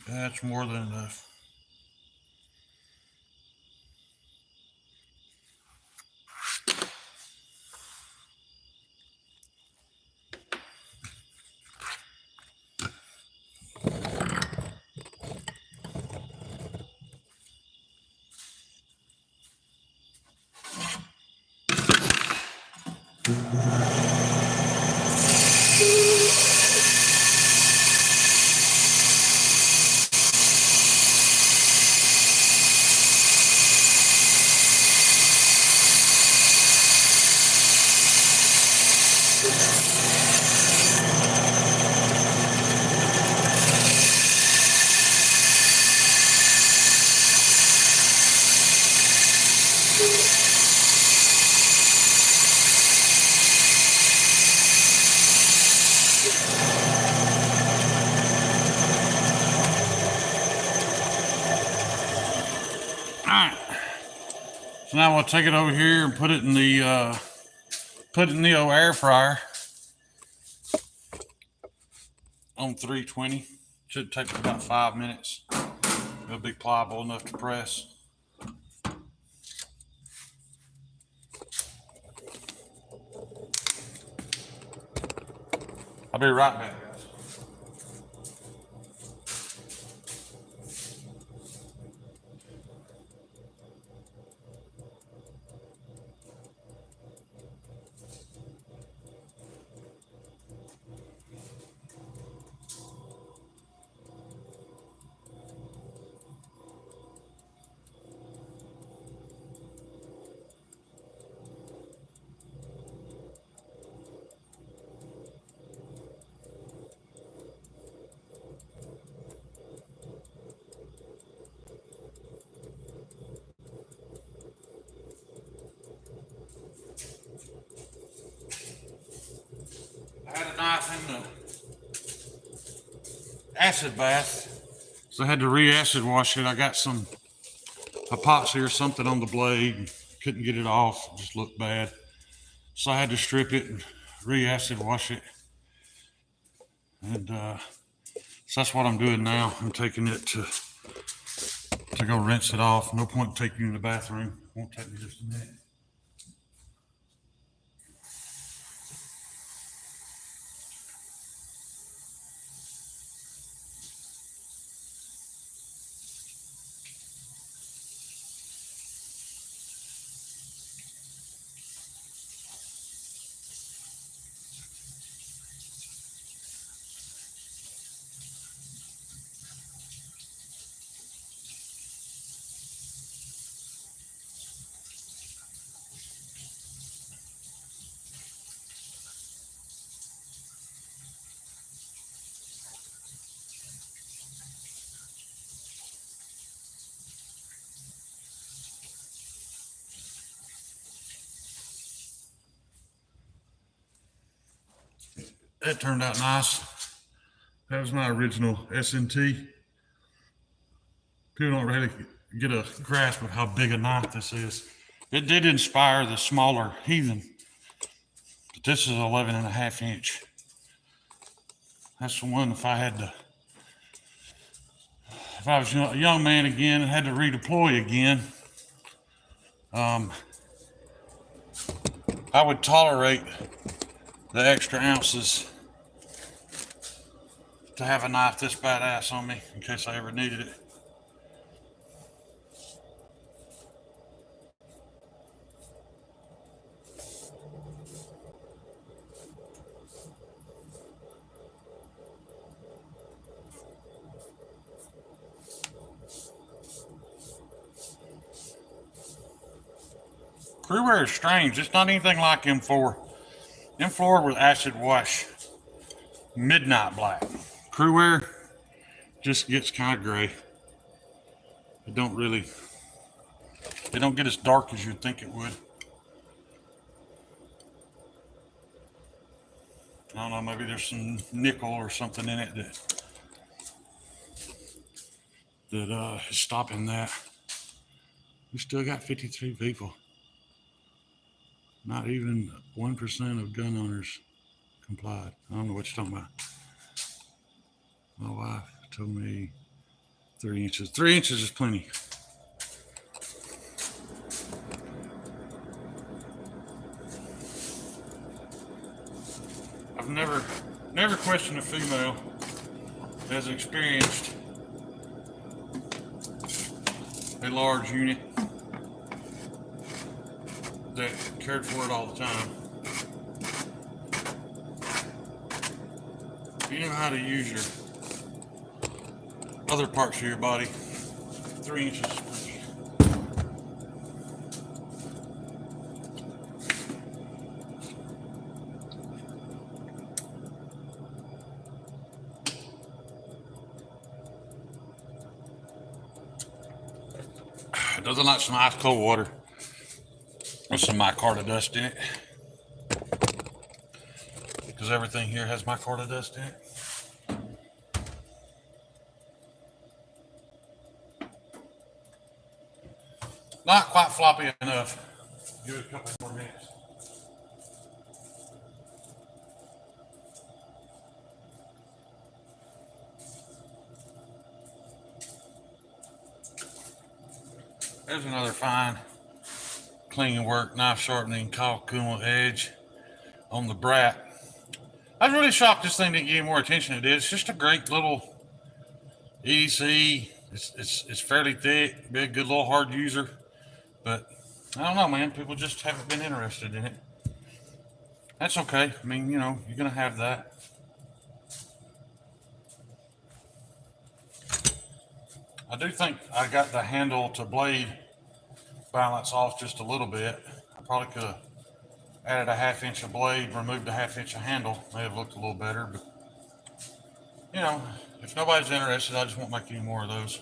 That's more than enough. Alright. So now we'll take it over here and put it in the old air fryer on 320. Should take about 5 minutes. It'll be pliable enough to press. I'll be right back, guys. I had a knife in the acid bath, so I had to re-acid wash it. I got some epoxy or something on the blade, couldn't get it off, it just looked bad. So I had to strip it and re-acid wash it. And so that's what I'm doing now. I'm taking it to go rinse it off. No point in taking it in the bathroom. Won't take me just a minute. That turned out nice. That was my original S&T. People don't really get a grasp of how big a knife this is. It did inspire the smaller Heathen, but this is 11.5 inch. That's the one. If I was a young man again and had to redeploy again, I would tolerate the extra ounces to have a knife this badass on me in case I ever needed it. Crewwear is strange. It's not anything like M4. M4 with acid wash, midnight black. Crewwear just gets kind of gray. It don't get as dark as you'd think it would. I don't know, maybe there's some nickel or something in it that is stopping that. We still got 53 people. Not even 1% of gun owners complied. I don't know what you're talking about. My wife told me 3 inches. 3 inches is plenty. I've never questioned a female that has experienced a large unit that cared for it all the time. If you know how to use your other parts of your body, 3 inches is plenty. Doesn't like some ice cold water with some micarta dust in it, because everything here has micarta dust in it. Not quite floppy enough. Give it a couple more minutes. There's another fine clean work knife sharpening Kalkuma edge on the Brat. I was really shocked this thing didn't get any more attention than it did. It's just a great little EDC. It's fairly thick, be a good little hard user, but I don't know, man. People just haven't been interested in it. That's okay. I mean, you're gonna have that. I do think I got the handle to blade balance off just a little bit. I probably could have added a 1/2 inch of blade, removed a 1/2 inch of handle. May have looked a little better, but if nobody's interested, I just won't make any more of those.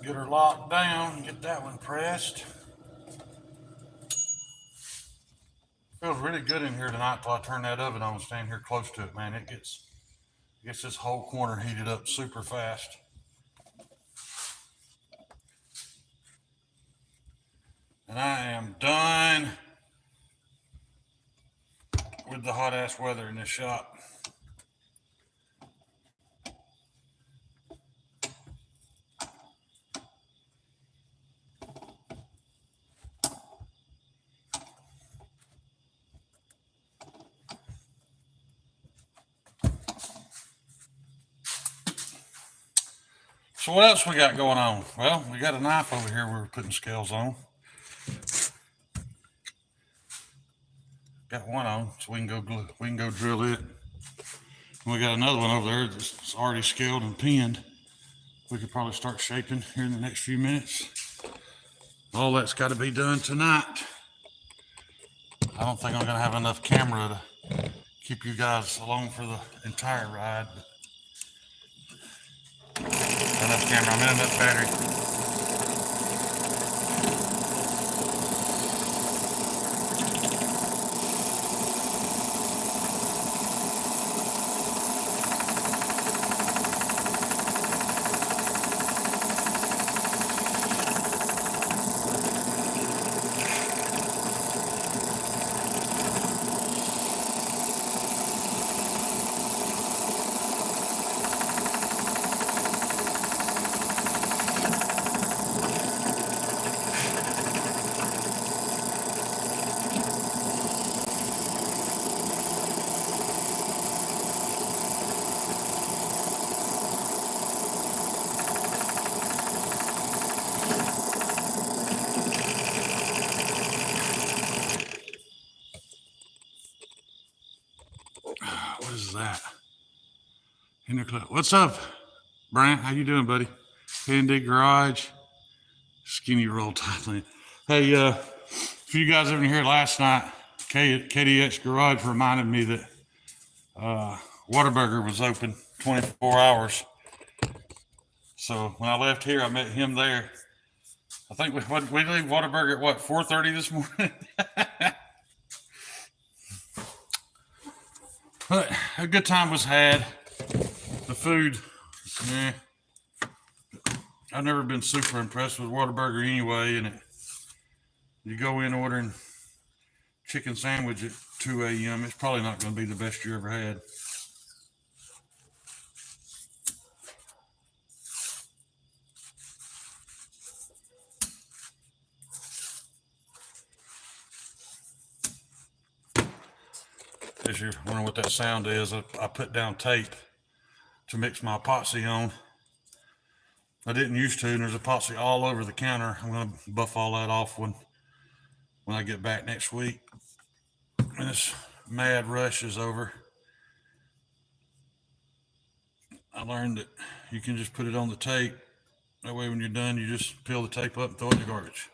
Get her locked down, get that one pressed. Feels really good in here tonight till I turn that oven on and stand here close to it, man. It gets this whole corner heated up super fast. And I am done with the hot ass weather in this shop. So what else we got going on? Well, we got a knife over here we're putting scales on. Got one on, so we can go drill it. And we got another one over there that's already scaled and pinned. We could probably start shaping here in the next few minutes. All that's got to be done tonight. I don't think I'm gonna have enough camera to keep you guys along for the entire ride. But enough camera, I'm in enough battery. What is that? What's up, Brian? How you doing, buddy? EDGY Garage, skinny roll tightly. Hey, if you guys ever here last night, Kydex Garage reminded me that Whataburger was open 24 hours. So when I left here, I met him there. I think we leave Whataburger at what, 4:30 this morning? But a good time was had. The food, I've never been super impressed with Whataburger anyway. And you go in ordering chicken sandwich at 2 a.m., it's probably not going to be the best you ever had. If you're wondering what that sound is, I put down tape to mix my epoxy on. I didn't used to, and there's epoxy all over the counter. I'm going to buff all that off when I get back next week. And this mad rush is over. I learned that you can just put it on the tape. That way when you're done, you just peel the tape up and throw it in the garbage.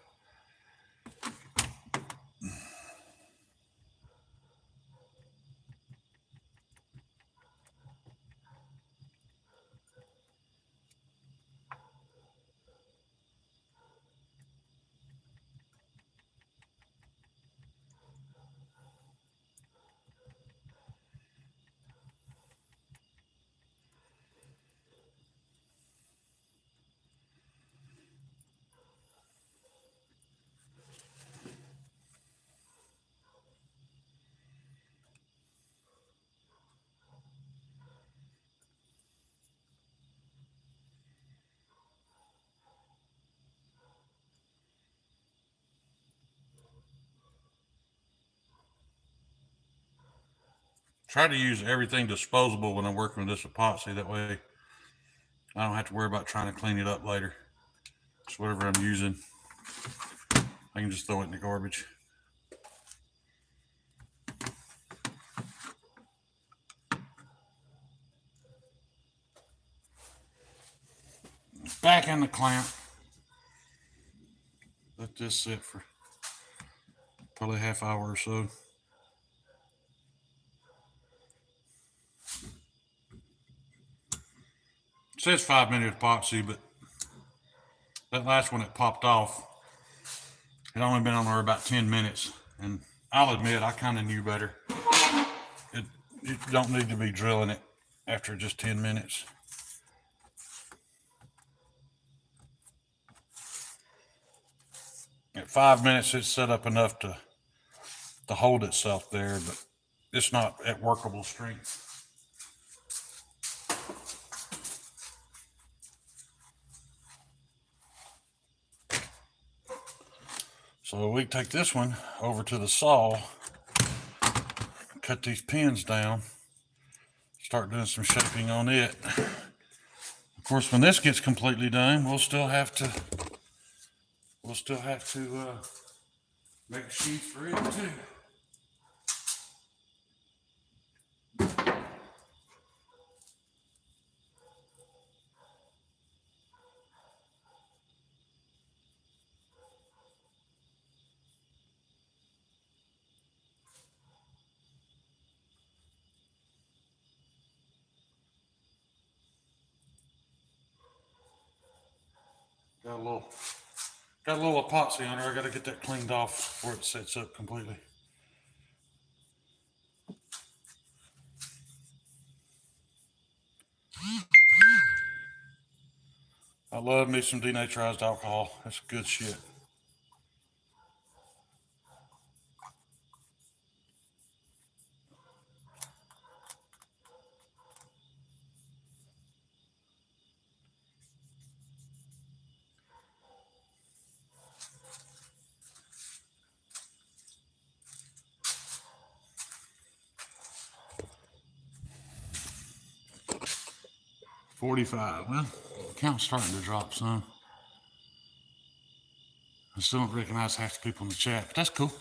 Try to use everything disposable when I'm working with this epoxy. That way I don't have to worry about trying to clean it up later. Just whatever I'm using, I can just throw it in the garbage. Back in the clamp. Let this sit for probably a half hour or so. It says 5-minute epoxy, but that last one that popped off, it only been on there about 10 minutes. And I'll admit, I kind of knew better. You don't need to be drilling it after just 10 minutes. At 5 minutes, it's set up enough to hold itself there, but it's not at workable strength. So we take this one over to the saw, cut these pins down, start doing some shaping on it. course, when this gets completely done, we'll still have to make a sheath for it too. Got a little epoxy on there. I got to get that cleaned off before it sets up completely. I love me some denaturized alcohol. That's good shit. $45. Well, count's starting to drop some. I still don't recognize half the people in the chat, but that's cool.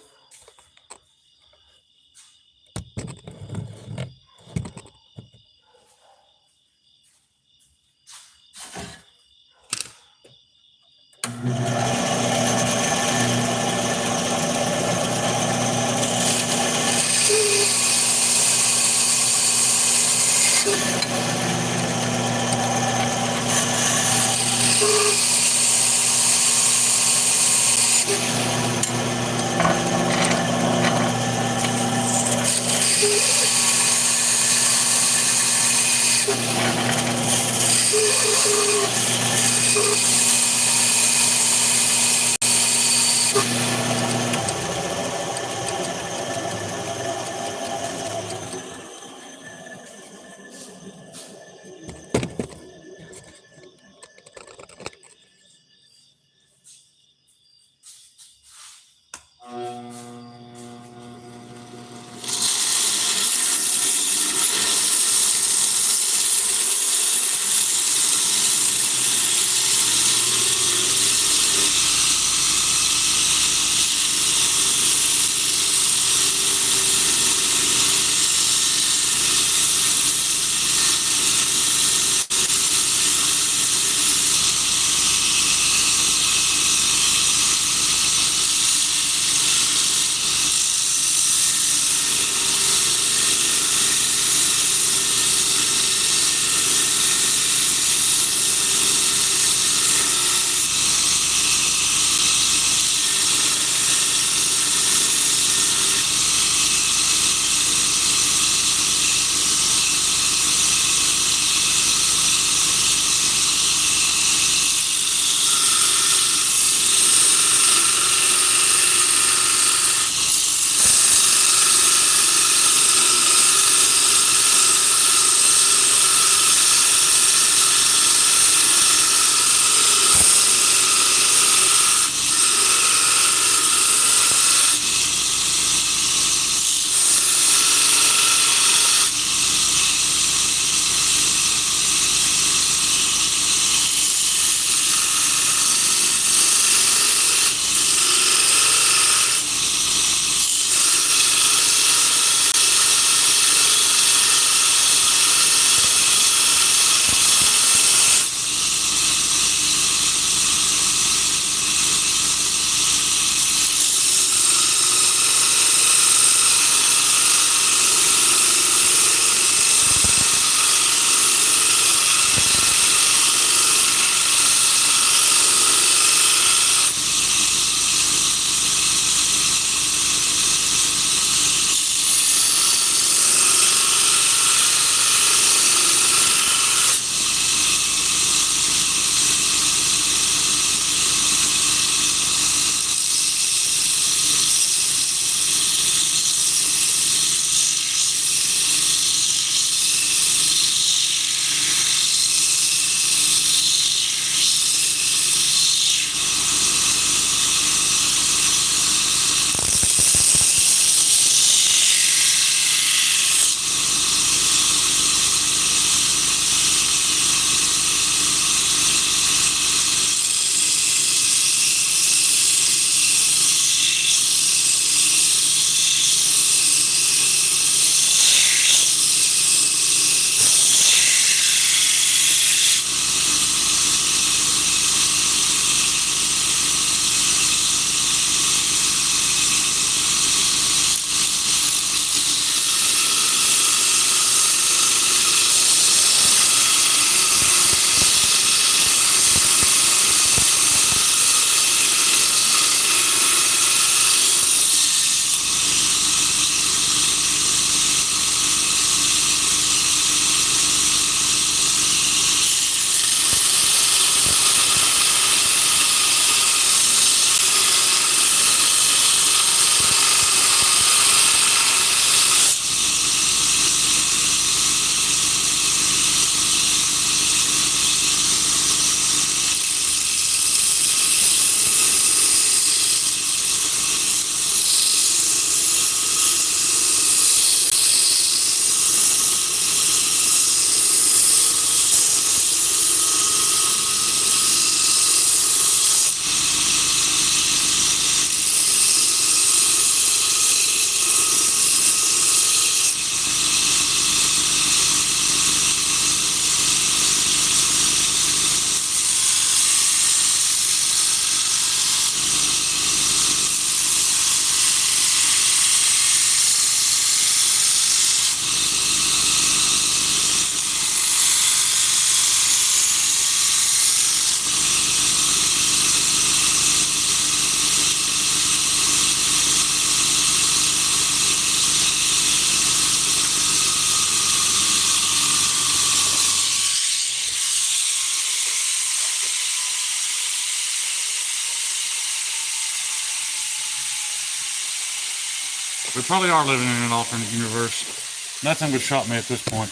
We probably are living in an alternate universe. Nothing would shock me at this point.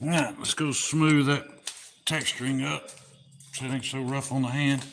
All right, let's go smooth that texturing up so it ain't so rough on the hand.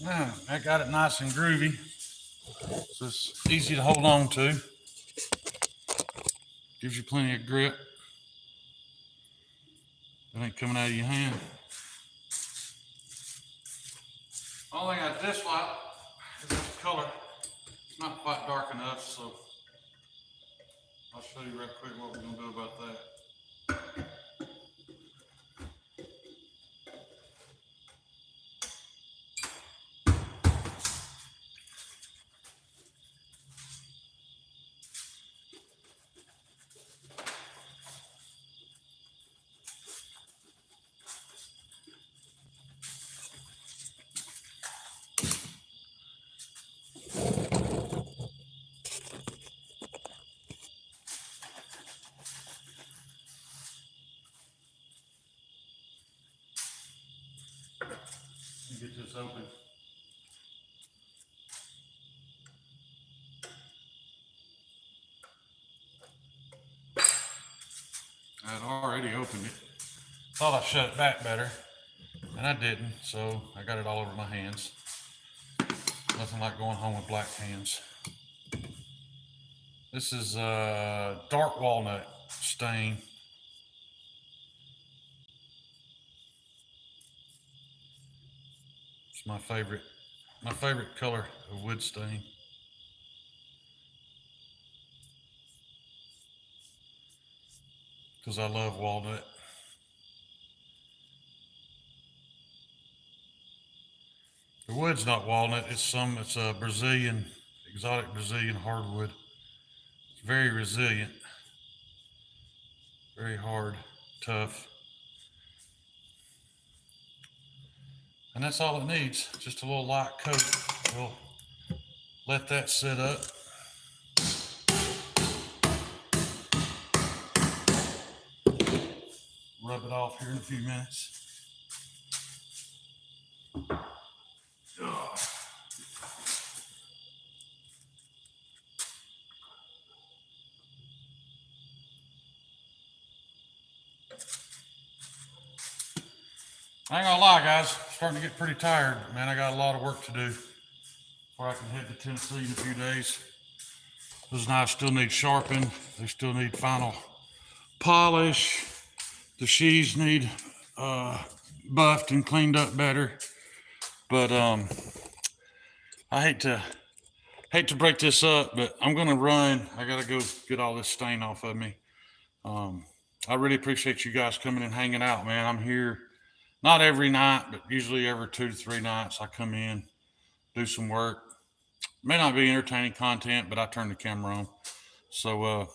I got it nice and groovy, so it's easy to hold on to. Gives you plenty of grip. It ain't coming out of your hand. Only thing I dislike is this color. It's not quite dark enough, so I'll show you right quick what we're gonna do about that. Get this open. I had already opened it. Thought I shut it back better, and I didn't, so I got it all over my hands. Nothing like going home with black hands. This is dark walnut stain. It's my favorite color of wood stain. Because I love walnut. The wood's not walnut, it's a Brazilian, exotic Brazilian hardwood. It's very resilient, very hard, tough. And that's all it needs, just a little light coat. We'll let that sit up. Rub it off here in a few minutes. I ain't gonna lie, guys, starting to get pretty tired. Man, I got a lot of work to do before I can head to Tennessee in a few days. Those knives still need sharpened. They still need final polish. The sheaths need buffed and cleaned up better. But I hate to break this up, but I'm gonna run. I gotta go get all this stain off of me. I really appreciate you guys coming and hanging out, man. I'm here not every night, but usually every 2 to 3 nights I come in, do some work. May not be entertaining content, but I turn the camera on. So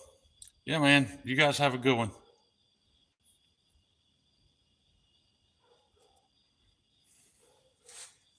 yeah, man, you guys have a good one.